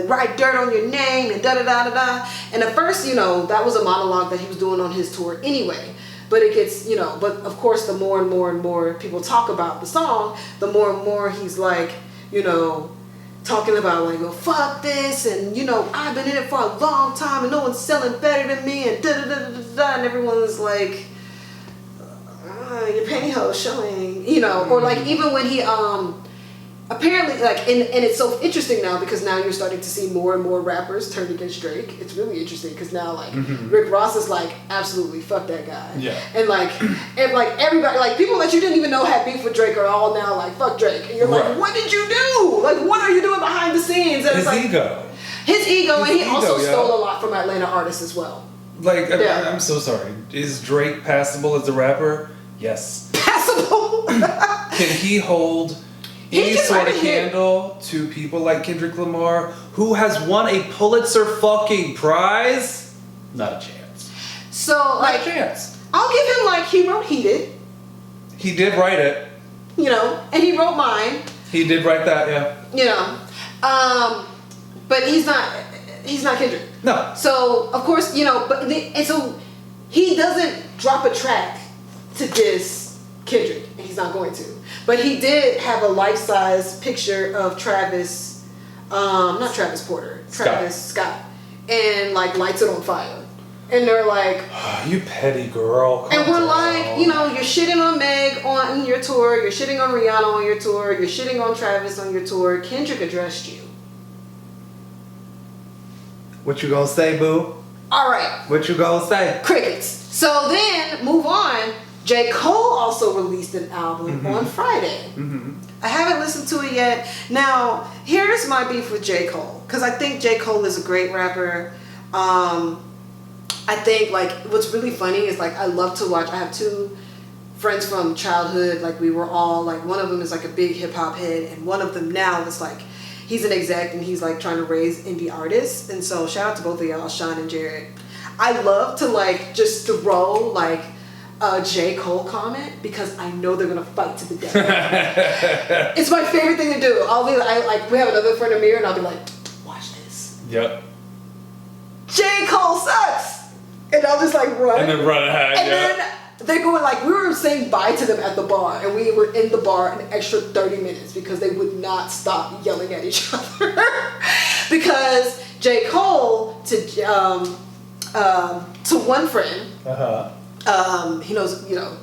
write dirt on your name and da-da-da-da-da. And at first, you know, that was a monologue that he was doing on his tour anyway. But it gets, you know, but of course the more and more and more people talk about the song, the more and more he's like, you know, talking about like, oh, fuck this, and, you know, I've been in it for a long time and no one's selling better than me, and da-da-da-da-da, and everyone's like, your pantyhose showing, you know. Or like, even when he apparently, like, and it's so interesting now because now you're starting to see more and more rappers turn against Drake. It's really interesting because now, like, Rick Ross is like, absolutely fuck that guy. Yeah. And like everybody, like, people that you didn't even know had beef with Drake are all now like, fuck Drake. And you're like, what did you do? Like, what are you doing behind the scenes? And his ego. His ego, and he also stole a lot from Atlanta artists as well. Like, I'm so sorry. Is Drake passable as a rapper? Yes. Passable? Can he hold any sort of candle to people like Kendrick Lamar, who has won a Pulitzer fucking prize? Not a chance. So, not a chance. I'll give him, like, he wrote Heated. He did write it. You know, and he wrote Mine. He did write that, yeah. You know, but he's not Kendrick. No. So, of course, you know, and so he doesn't drop a track to diss Kendrick, and he's not going to. But he did have a life-size picture of Travis, not Travis Porter, Travis Scott, and like lights it on fire. And they're like, you petty girl. And we're like, you know, you're shitting on Meg on your tour, you're shitting on Rihanna on your tour, you're shitting on Travis on your tour. Kendrick addressed you. What you gonna say, boo? All right. What you gonna say? Crickets. So then, move on. J. Cole also released an album on Friday. I haven't listened to it yet. Now, here's my beef with J. Cole, because I think J. Cole is a great rapper. I think, like, what's really funny is, like, I love to watch. I have 2 friends from childhood. Like, we were all, like, one of them is, like, a big hip-hop head, and one of them now is, like, he's an exec, and he's, like, trying to raise indie artists. And so, shout out to both of y'all, Sean and Jared. I love to, like, just throw, like, a J. Cole comment because I know they're gonna fight to the death. It's my favorite thing to do. We have another friend, Amir, and I'll be like, watch this. Yep. J. Cole sucks! And I'll just like run. And then run ahead, and then they're going like, we were saying bye to them at the bar, and we were in the bar an extra 30 minutes because they would not stop yelling at each other. Because J. Cole, to one friend, he knows, you know,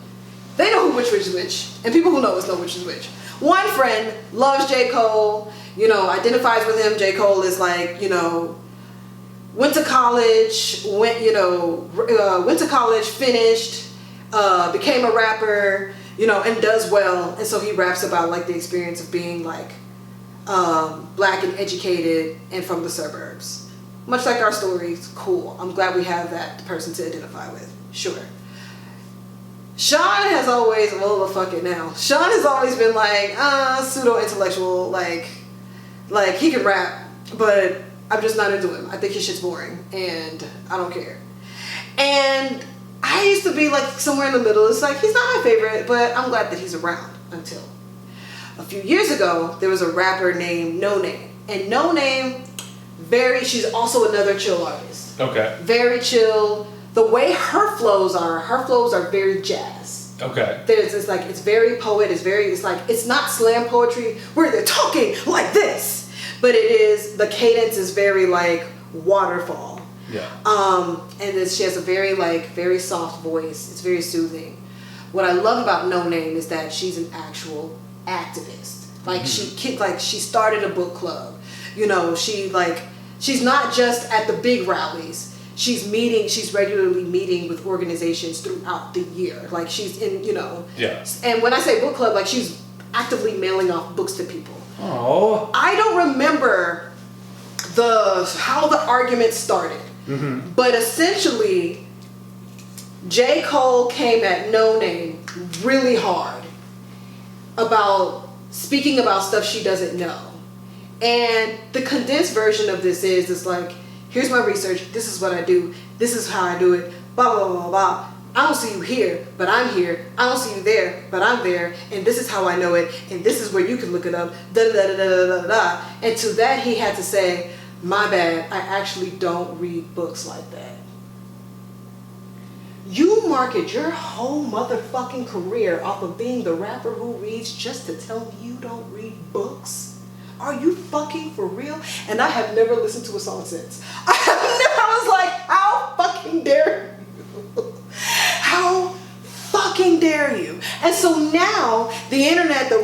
they know which is which, and people who know us know which is which. One friend loves J. Cole, you know, identifies with him. J. Cole is like, you know, went to college, finished, became a rapper, you know, and does well. And so he raps about like the experience of being like black and educated and from the suburbs. Much like our stories, cool. I'm glad we have that person to identify with. Sure. Sean has always, well, fuck it now. Sean has always been like, pseudo-intellectual, like he can rap, but I'm just not into him. I think his shit's boring, and I don't care. And I used to be like somewhere in the middle. It's like, he's not my favorite, but I'm glad that he's around until a few years ago, there was a rapper named No Name. And No Name, she's also another chill artist. Okay. Very chill. The way her flows are very jazz. Okay. It's very poet, it's not slam poetry where they're talking like this. but the cadence is very like waterfall. Yeah. And then she has a very soft voice. It's very soothing. What I love about No Name is that she's an actual activist. Like she started a book club. You know, she's not just at the big rallies. She's regularly meeting with organizations throughout the year. Like she's in, Yeah. And when I say book club, like she's actively mailing off books to people. Oh. I don't remember how the argument started. Mm-hmm. But essentially, J. Cole came at No Name really hard about speaking about stuff she doesn't know. And the condensed version of this is, it's like, here's my research, this is what I do, this is how I do it, blah, blah, blah, blah. I don't see you here, but I'm here. I don't see you there, but I'm there. And this is how I know it. And this is where you can look it up. Da, da, da, da, da, da, da. And to that, he had to say, my bad, I actually don't read books like that. You market your whole motherfucking career off of being the rapper who reads just to tell me you don't read books? Are you fucking for real? And I have never listened to a song since. I was like, how fucking dare you? How fucking dare you? And so now the internet, the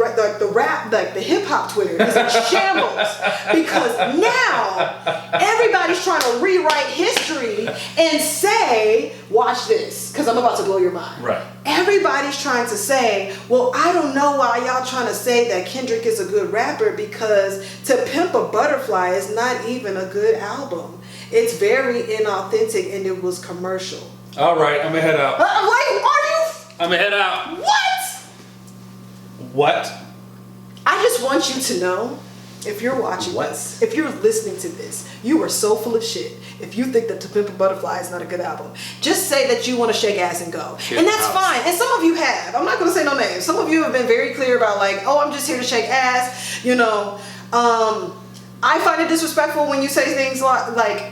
rap, like the hip hop Twitter is in shambles because now everybody's trying to rewrite history and say, watch this, because I'm about to blow your mind. Right. Everybody's trying to say, well, I don't know why y'all trying to say that Kendrick is a good rapper because To Pimp a Butterfly is not even a good album. It's very inauthentic and it was commercial. All right, I'm gonna head out. Wait, are you? I'm gonna head out. What? What? I just want you to know, if you're watching this, if you're listening to this, you are so full of shit. If you think that To Pimp a Butterfly is not a good album, just say that you want to shake ass and go. And that's fine. And some of you have. I'm not going to say no names. Some of you have been very clear about like, oh, I'm just here to shake ass. You know, I find it disrespectful when you say things like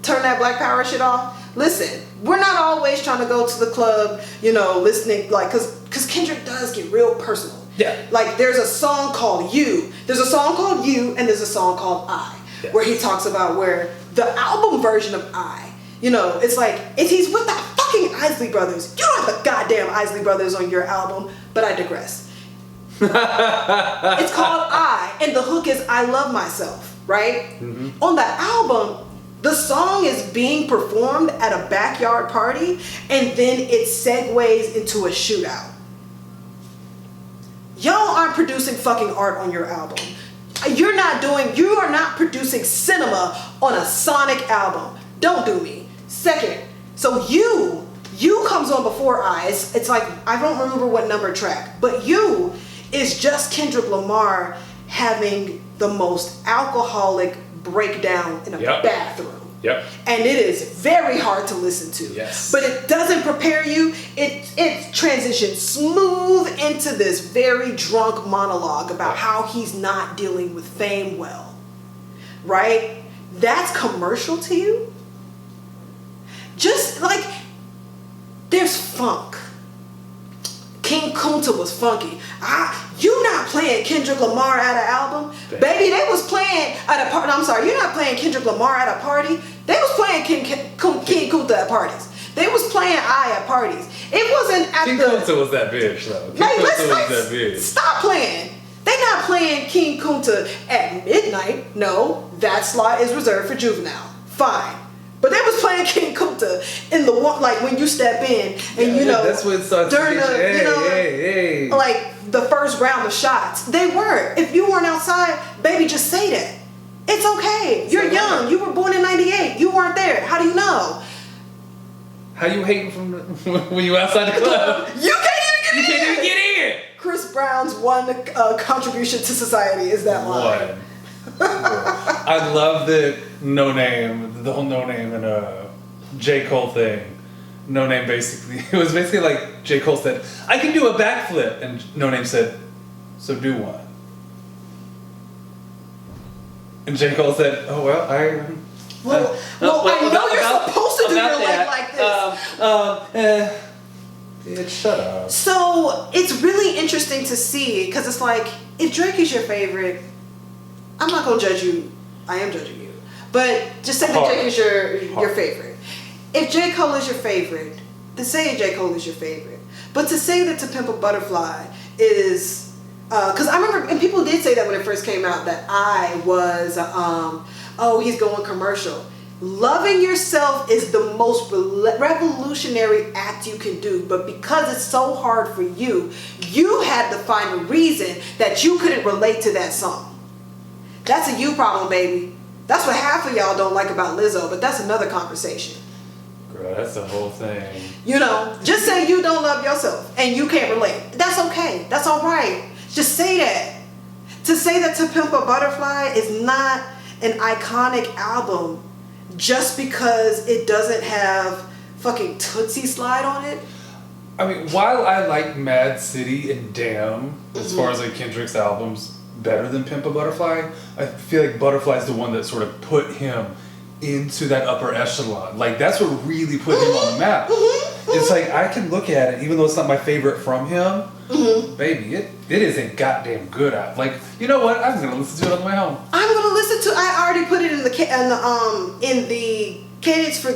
turn that Black Power shit off. Listen, we're not always trying to go to the club, you know, listening, like, because Kendrick does get real personal. Yeah. Like, there's a song called You. There's a song called You, and there's a song called I, yes, where he talks about where the album version of I, you know, it's like, he's with the fucking Isley Brothers. You don't have the goddamn Isley Brothers on your album, but I digress. It's called I, and the hook is I love myself, right? Mm-hmm. On the album, the song is being performed at a backyard party, and then it segues into a shootout. Y'all aren't producing fucking art on your album. You are not producing cinema on a Sonic album. Don't do me. Second, so You comes on before I. It's like, I don't remember what number track, but You is just Kendrick Lamar having the most alcoholic breakdown in a bathroom. Yep. And it is very hard to listen to. Yes. But it doesn't prepare you. It transitions smooth into this very drunk monologue about how he's not dealing with fame well. Right? That's commercial to you? Just like, there's funk. King Kunta was funky. You not playing Kendrick Lamar at an album? Baby, they was playing at a party. I'm sorry, you're not playing Kendrick Lamar at a party. They was playing King Kunta at parties. They was playing I at parties. It wasn't at King Kunta was that bitch, though. King Kunta was that bitch. Stop playing. They not playing King Kunta at midnight. No, that slot is reserved for Juvenile. Fine. But they was playing King Kunta in the one, like when you step in and you know, that's when it starts during the like the first round of shots. They were. If you weren't outside, baby, just say that. It's okay. You're young. You were born in '98. You weren't there. How do you know? How you hating from when you outside the club? You can't even get in. Chris Brown's one contribution to society is that line. I love the No Name, the whole No Name and J. Cole thing. No Name basically, it was basically like J. Cole said, I can do a backflip, and No Name said, so do one. And J. Cole said, oh well, I know you're supposed to do your leg like this. Shut up. So it's really interesting to see, because it's like, if Drake is your favorite, I'm not gonna judge you. I am judging you, but just say that Drake is your favorite. If J. Cole is your favorite, then say J. Cole is your favorite. But to say that To Pimp a Butterfly is, because I remember, and people did say that when it first came out, that I was, oh, he's going commercial. Loving yourself is the most revolutionary act you can do, but because it's so hard for you, you had to find a reason that you couldn't relate to that song. That's a you problem, baby. That's what half of y'all don't like about Lizzo, but that's another conversation. Girl, that's the whole thing. You know, just say you don't love yourself and you can't relate. That's okay. That's all right. Just say that. To say that To Pimp a Butterfly is not an iconic album just because it doesn't have fucking Tootsie Slide on it. I mean, while I like Mad City and Damn, as far as like Kendrick's albums, better than Pimp a Butterfly, I feel like Butterfly's the one that sort of put him into that upper echelon. Like, that's what really put him on the map. It's like, I can look at it, even though it's not my favorite from him, baby, it is a goddamn good album. Like, you know what? I'm gonna listen to it on my own. I'm gonna listen to. I already put it in the cadence for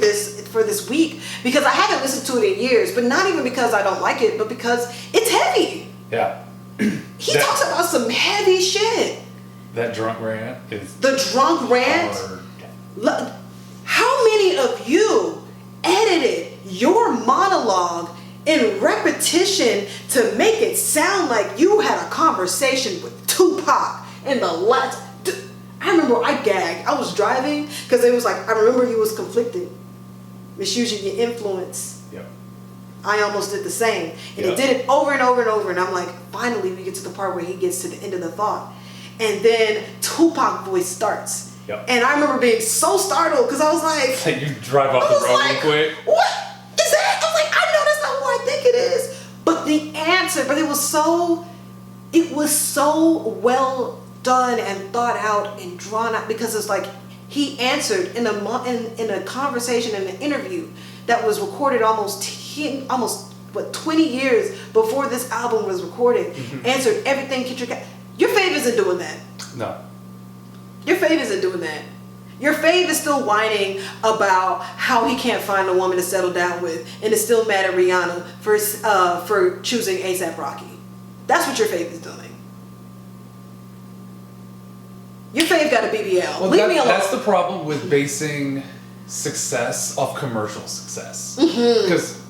this week because I haven't listened to it in years. But not even because I don't like it, but because it's heavy. Yeah. He talks about some heavy shit. That drunk rant is the drunk rant. Hard. How many of you edited your monologue in repetition to make it sound like you had a conversation with Tupac in the last? I remember I gagged. I was driving because it was like, I remember you was conflicted, misusing your influence. Yep. I almost did the same. And it did it over and over and over. And I'm like, finally we get to the part where he gets to the end of the thought. And then Tupac voice starts. Yep. And I remember being so startled because I was like, you drive off the road real quick. What is that? I was like, I know that's not who I think it is. But the answer, but it was so well done and thought out and drawn out because it's like he answered in a conversation, in an interview that was recorded almost 20 years before this album was recorded, answered everything Kendrick had. Your fave isn't doing that. No. Your fave isn't doing that. Your fave is still whining about how he can't find a woman to settle down with and is still mad at Rihanna for choosing A$AP Rocky. That's what your fave is doing. Your fave got a BBL. Well, Leave me alone. That's the problem with basing success off commercial success. Because,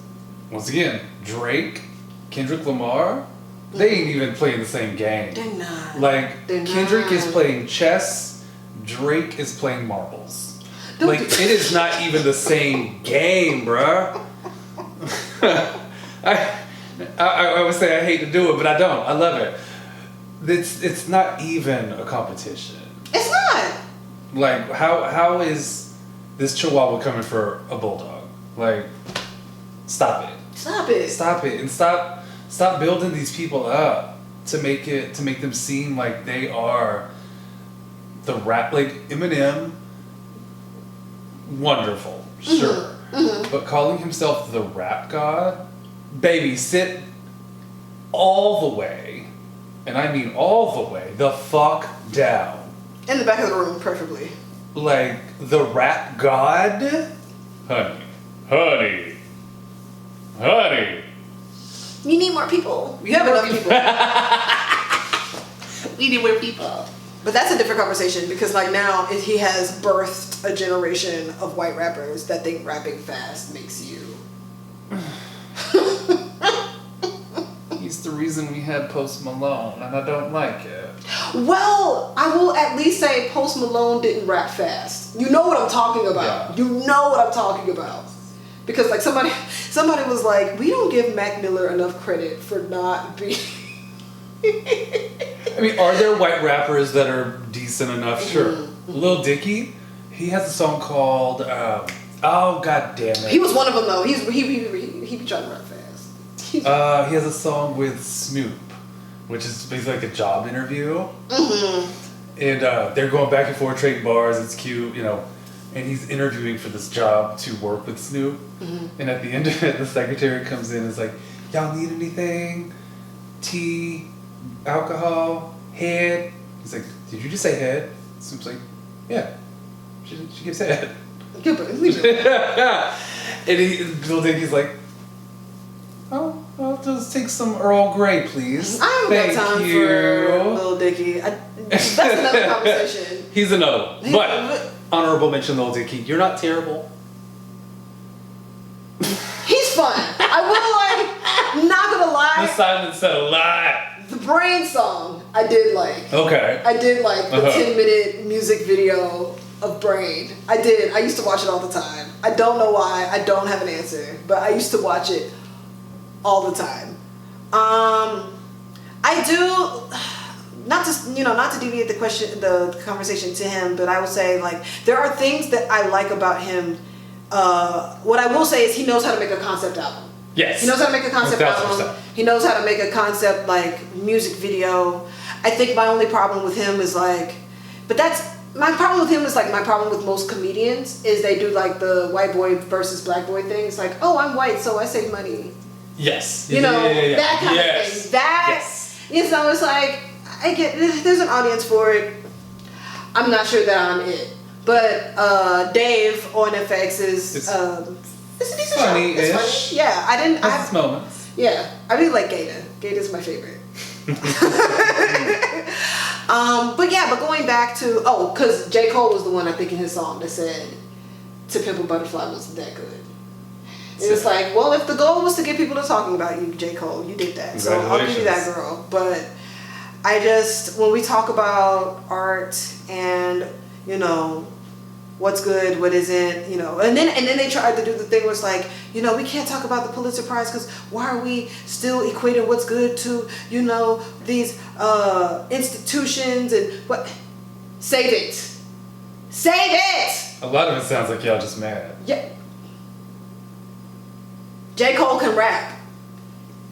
once again, Drake, Kendrick Lamar, they ain't even playing the same game. They're not. Like, They're Kendrick not. is playing chess, Drake is playing marbles. Like, it is not even the same game, bruh. I would say I hate to do it, but I don't. I love it. It's not even a competition. It's not. Like, how is this Chihuahua coming for a bulldog? Like, stop it. Stop it. Stop it. And stop building these people up to make them seem like they are the rap, like Eminem, wonderful, sure. But calling himself the rap god, baby, sit all the way, and I mean all the way, the fuck down. In the back of the room, preferably. Like, the rap god? Honey. You need more people. You have enough people. We need more people. But that's a different conversation because, like, now he has birthed a generation of white rappers that think rapping fast makes you. He's the reason we had Post Malone, and I don't like it. Well, I will at least say Post Malone didn't rap fast. You know what I'm talking about. Yeah. You know what I'm talking about. Because, like, somebody was like, we don't give Mac Miller enough credit for not being... I mean, are there white rappers that are decent enough? Sure. Lil Dicky, he has a song called, oh, god damn it. He was one of them, though. He be trying to rap fast. He has a song with Snoop, which is basically like a job interview. And they're going back and forth, trading bars. It's cute, you know. And he's interviewing for this job to work with Snoop. And at the end of it, the secretary comes in and is like, y'all need anything? Tea, alcohol, head? He's like, did you just say head? Snoop's like, yeah. She gets head. Good, but leave it. And Little Dicky's like, oh, I'll just take some Earl Grey, please. I haven't got time for Little Dicky. That's another conversation. He's another one. But honorable mention, Little Dicky. You're not terrible. He's fun. I will not gonna lie. The silence said a lot. The Brain song I did like. Okay. I did like the 10-minute music video of Brain. I did. I used to watch it all the time. I don't know why. I don't have an answer, but I used to watch it all the time. I do, not to deviate the conversation to him, but I will say, like, there are things that I like about him. What I will say is he knows how to make a concept album. Yes. He knows how to make a concept 1,000%. album. He knows how to make a concept, like, music video. I think my only problem with him is, like, my problem with him is, like, my problem with most comedians is they do, like, the white boy versus black boy thing. It's like, oh, I'm white, so I save money. Yes. That kind of thing. It's like, I get, there's an audience for it. I'm not sure that I'm it. But Dave on FX is it's a decent funny-ish. show. It's funny. Yeah, I didn't. Has its moments. Yeah, I really like Gata. Gata's my favorite. But going back to because J. Cole was the one I think in his song that said "To Pimp a Butterfly" wasn't that good. It was like, well, if the goal was to get people to talking about you, J. Cole, you did that. So I'll give you that, girl. But I just, when we talk about art and, what's good, what isn't, and then they tried to do the thing where it's like, we can't talk about the Pulitzer Prize because why are we still equating what's good to, these institutions and what? Save it. Save it! A lot of it sounds like y'all just mad. Yeah. J. Cole can rap.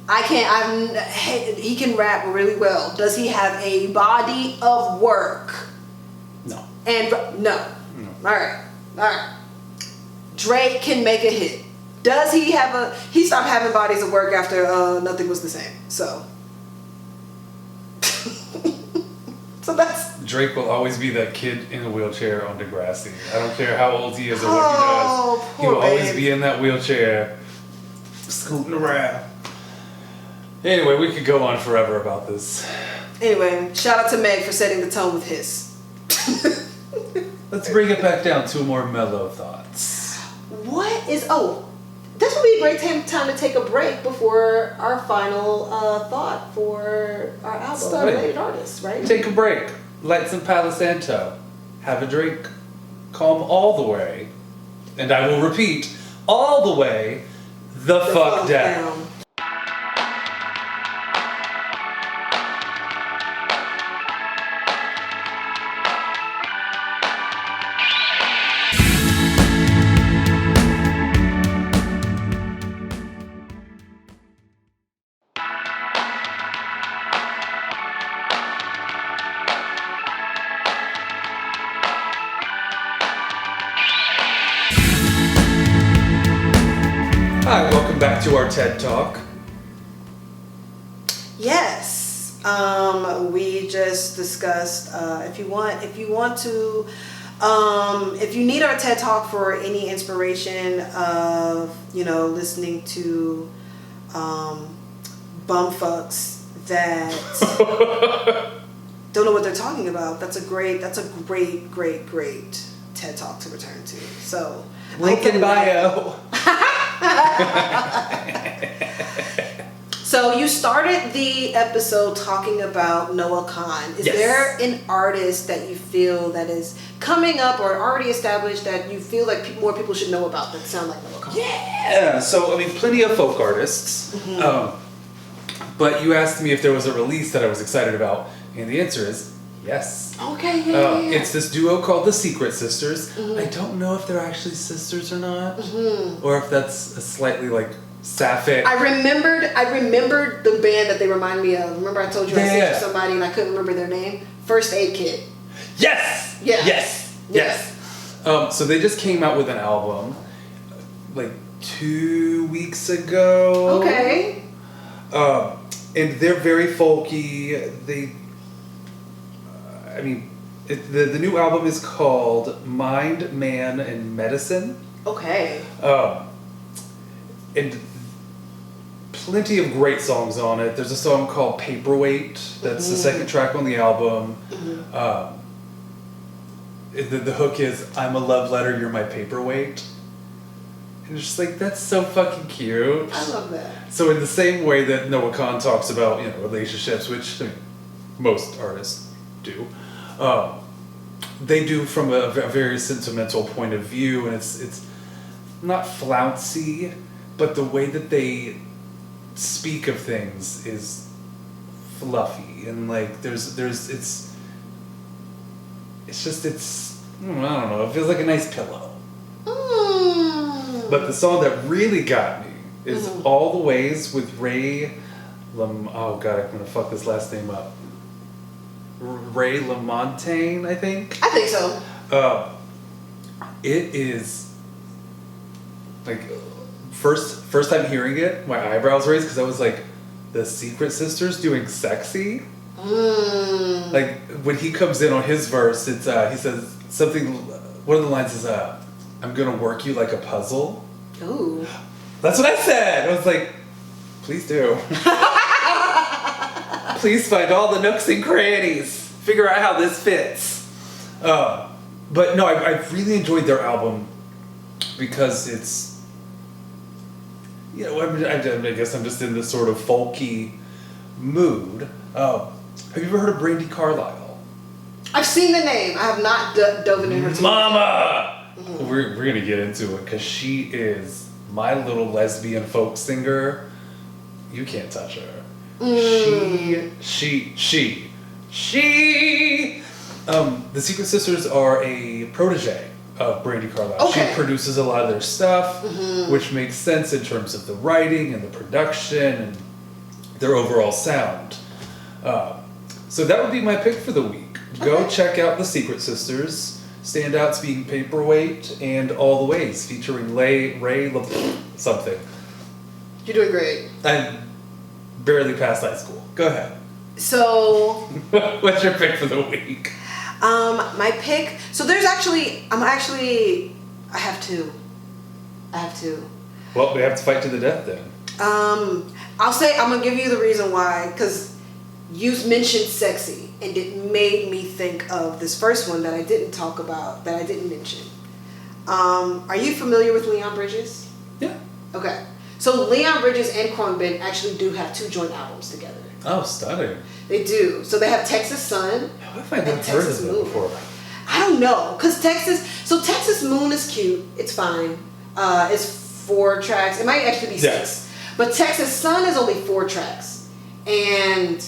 I can't. He can rap really well. Does he have a body of work? No. No. All right. Drake can make a hit. Does he have he stopped having bodies of work after Nothing Was the Same. So. So that's. Drake will always be that kid in a wheelchair on Degrassi. I don't care how old he is or what he does. He will always be in that wheelchair, scooting around. Anyway, we could go on forever about this. Anyway, shout out to Meg for setting the tone with his. Let's bring it back down to more mellow thoughts. This would be a great time to take a break before our final thought for our album, Related Artists, right? Take a break. Light some Palo Santo. Have a drink. Calm all the way. And I will repeat, all the way the fuck down. Hi, welcome back to our TED Talk. Yes, we just discussed. If you need our TED Talk for any inspiration of listening to bumfucks that don't know what they're talking about, that's a great TED Talk to return to. So Link in bio. So you started the episode talking about Noah Kahan. Is there an artist that you feel that is coming up or already established that you feel like more people should know about that sound like Noah Kahan? Yeah, so plenty of folk artists. Mm-hmm. But you asked me if there was a release that I was excited about, and the answer is yes. Okay, yeah. It's this duo called the Secret Sisters. Mm-hmm. I don't know if they're actually sisters or not, or if that's a slightly sapphic. I remembered the band that they remind me of. Remember I told you I sent you somebody and I couldn't remember their name? First Aid Kit. Yes! Yeah. Yes. So they just came out with an album 2 weeks ago. Okay. And they're very folky. The new album is called Mind, Man, and Medicine. Okay. And plenty of great songs on it. There's a song called Paperweight. That's the second track on the album. The hook is, I'm a love letter, you're my paperweight. And it's just like, that's so fucking cute. I love that. So in the same way that Noah Kahan talks about, relationships, which most artists do, they do from a very sentimental point of view, and it's not flouncy, but the way that they speak of things is fluffy, and like I don't know, it feels like a nice pillow. But the song that really got me is All the Ways with oh god, I'm gonna fuck this last name up. Ray LaMontagne, I think. I think so. It is like first time hearing it, my eyebrows raised because I was like, the Secret Sisters doing sexy. Like when he comes in on his verse, it's he says something. One of the lines is I'm gonna work you like a puzzle. Ooh. That's what I said. I was like, please do. Please find all the nooks and crannies. Figure out how this fits. But no, I really enjoyed their album because it's, I guess I'm just in this sort of folky mood. Have you ever heard of Brandy Carlisle? I've seen the name. I have not dove into her. Mama! We're going to get into it because she is my little lesbian folk singer. You can't touch her. She. The Secret Sisters are a protege of Brandy Carlisle. Okay. She produces a lot of their stuff, which makes sense in terms of the writing and the production and their overall sound. So that would be my pick for the week. Go check out the Secret Sisters. Standouts being Paperweight and All the Ways, featuring Ray something. You're doing great. I barely passed high school. Go ahead. So, what's your pick for the week? My pick. So there's actually, I have to. Well, we have to fight to the death then. I'll say I'm gonna give you the reason why, because you mentioned sexy, and it made me think of this first one that I didn't talk about, that I didn't mention. Are you familiar with Leon Bridges? Yeah. Okay. So Leon Bridges and Khruangbin actually do have 2 joint albums together. Oh, stunning. They do. So they have Texas Sun. How have I never heard of that before? I don't know, because Texas Moon is cute. It's fine. It's 4 tracks. It might actually be 6. Yes. But Texas Sun is only 4 tracks. And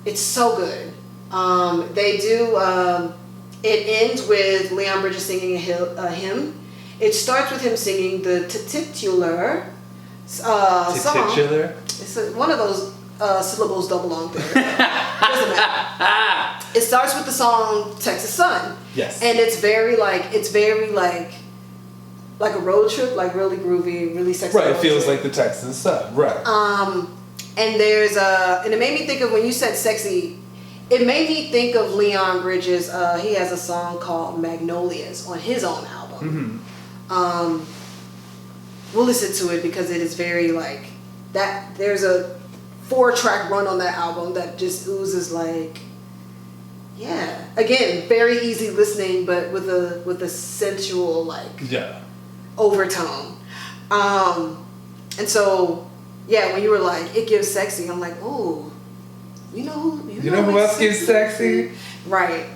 it's so good. They do, it ends with Leon Bridges singing a hymn. It starts with him singing the titular song. Titular? It's one of those syllables double long there. Doesn't matter. It starts with the song Texas Sun. Yes. And it's very like a road trip, like really groovy, really sexy. Right, it feels like the Texas Sun. Right. And there's and it made me think of, when you said sexy, it made me think of Leon Bridges. He has a song called Magnolias on his own album. We'll listen to it because it is very like that. There's a 4-track run on that album that just oozes like, yeah. Again, very easy listening, but with a sensual overtone. And so, yeah, when you were like, it gives sexy, I'm like, ooh, you know who else gives sexy? Right.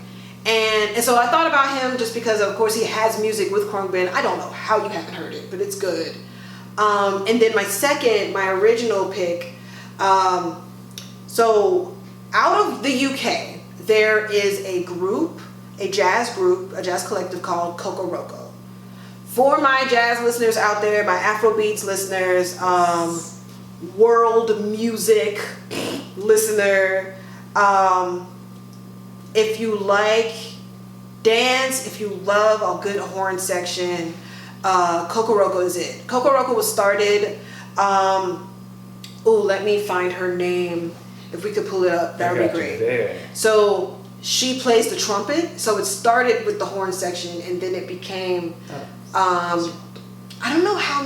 And so I thought about him just because, of course, he has music with Khruangbin. I don't know how you haven't heard it, but it's good. And then my original pick, so out of the UK, there is a jazz collective called Kokoroko. For my jazz listeners out there, my Afrobeats listeners, world music listener, if you like dance, if you love a good horn section, Kokoroko is it. Kokoroko was started, let me find her name. If we could pull it up, that would be great. So she plays the trumpet. So it started with the horn section, and then it became. I don't know how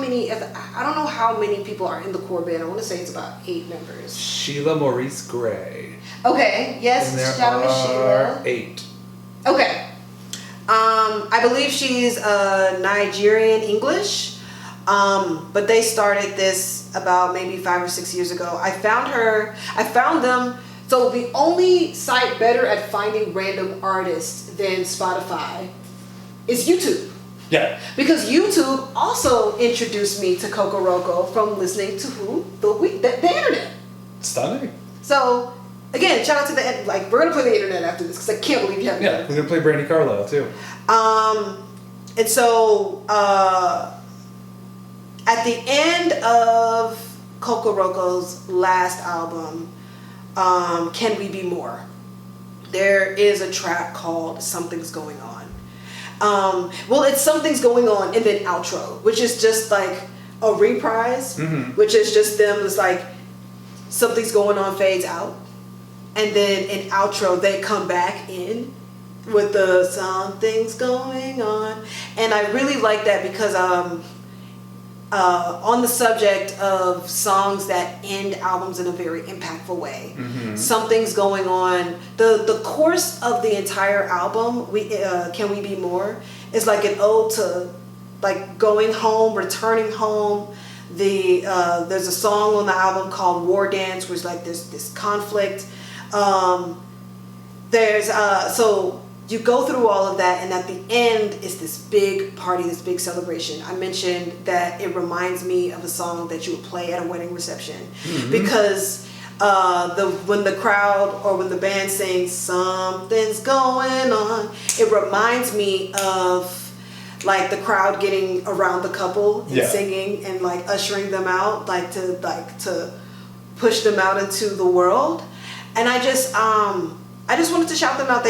many people are in the core band. I want to say it's about 8 members. Sheila Maurice Gray. Okay. Yes. And there shout out to Sheila. 8. Okay. I believe she's Nigerian English. But they started this about maybe 5 or 6 years ago. I found them. So the only site better at finding random artists than Spotify is YouTube. Yeah. Because YouTube also introduced me to Kokoroko from listening to the internet. Stunning. So again, shout out to we're gonna play the internet after this because I can't believe you haven't. Yeah, we're gonna play Brandy Carlisle too. And so at the end of Kokoroko's last album, Can We Be More, there is a track called Something's Going On. It's Something's Going On and then outro, which is just like a reprise, which is just them. It's like Something's Going On fades out, and then in outro they come back in with the Something's Going On, and I really like that because on the subject of songs that end albums in a very impactful way. Something's Going On. The course of the entire album, Can We Be More, is like an ode to like going home, returning home. There's a song on the album called War Dance, where it's like there's this conflict. So you go through all of that, and at the end is this big party, this big celebration. I mentioned that it reminds me of a song that you would play at a wedding reception, because when the crowd or when the band sings Something's Going On, it reminds me of like the crowd getting around the couple and singing and like ushering them out, to push them out into the world. And I just wanted to shout them out.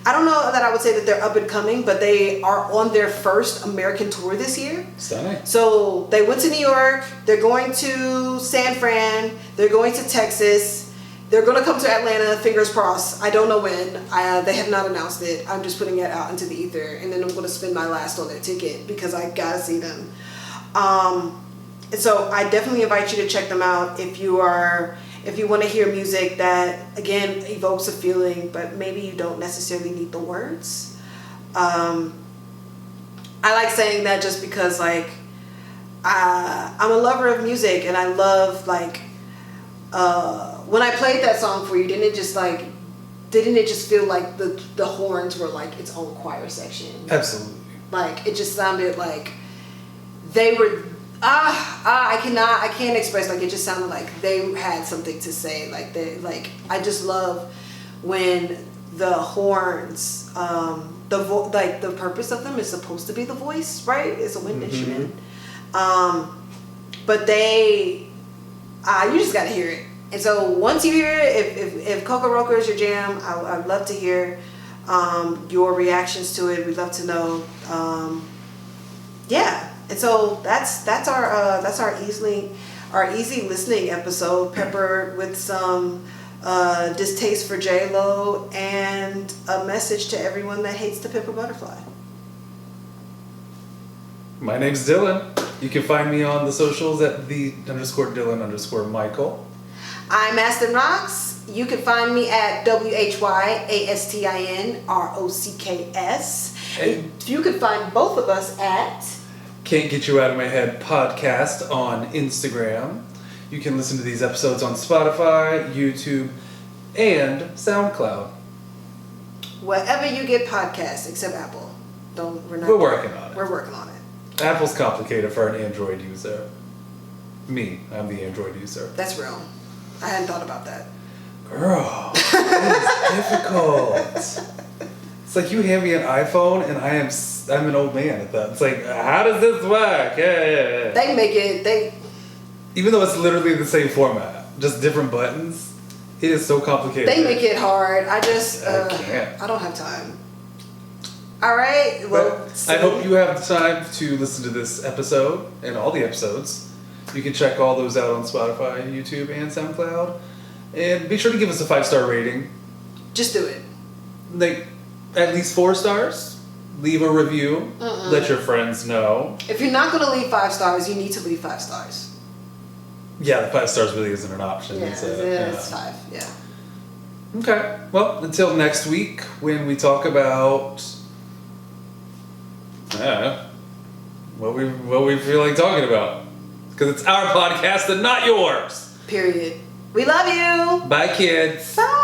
I don't know that I would say that they're up and coming, but they are on their first American tour this year. Stunning. So they went to New York. They're going to San Fran. They're going to Texas. They're going to come to Atlanta, fingers crossed. I don't know when. They have not announced it. I'm just putting it out into the ether. And then I'm going to spend my last on their ticket because I got to see them. And so I definitely invite you to check them out if you want to hear music that, again, evokes a feeling, but maybe you don't necessarily need the words. I like saying that just because, like, I'm a lover of music, and I love, like, when I played that song for you, didn't it just feel like the horns were, like, its own choir section? Absolutely. Like, it just sounded like they were... I can't express, like, it just sounded like they had something to say. I just love when the horns, the purpose of them is supposed to be the voice, right? It's a wind instrument. But you just gotta hear it. And so once you hear it, if Kokoroko is your jam, I'd love to hear your reactions to it. We'd love to know. And so that's our easy listening episode, peppered with some distaste for J-Lo and a message to everyone that hates the Pimp a Butterfly. My name's Dylan. You can find me on the socials at _Dylan_Michael. I'm AstinRocks. You can find me at WHYASTINROCKS. And you can find both of us at Can't Get You Out of My Head podcast on Instagram. You can listen to these episodes on Spotify, YouTube, and SoundCloud. Wherever you get podcasts, except Apple. We're working on it. We're working on it. Apple's complicated for an Android user. I'm the Android user. That's real. I hadn't thought about that. Girl, it's difficult. It's like you hand me an iPhone and I'm an old man at that. It's like, how does this work? Yeah. They make it, even though it's literally the same format, just different buttons, it is so complicated. They make it hard. I can't. I don't have time. All right. Well, I hope you have the time to listen to this episode and all the episodes. You can check all those out on Spotify, YouTube, and SoundCloud. And be sure to give us a 5-star rating. Just do it. like at least 4 stars. Leave a review. Let your friends know. If you're not gonna leave 5 stars, you need to leave 5 stars. Yeah, the 5 stars really isn't an option. Yeah, it's 5. Yeah. Okay. Well, until next week when we talk about what we feel like talking about, because it's our podcast and not yours. Period. We love you. Bye, kids. Bye.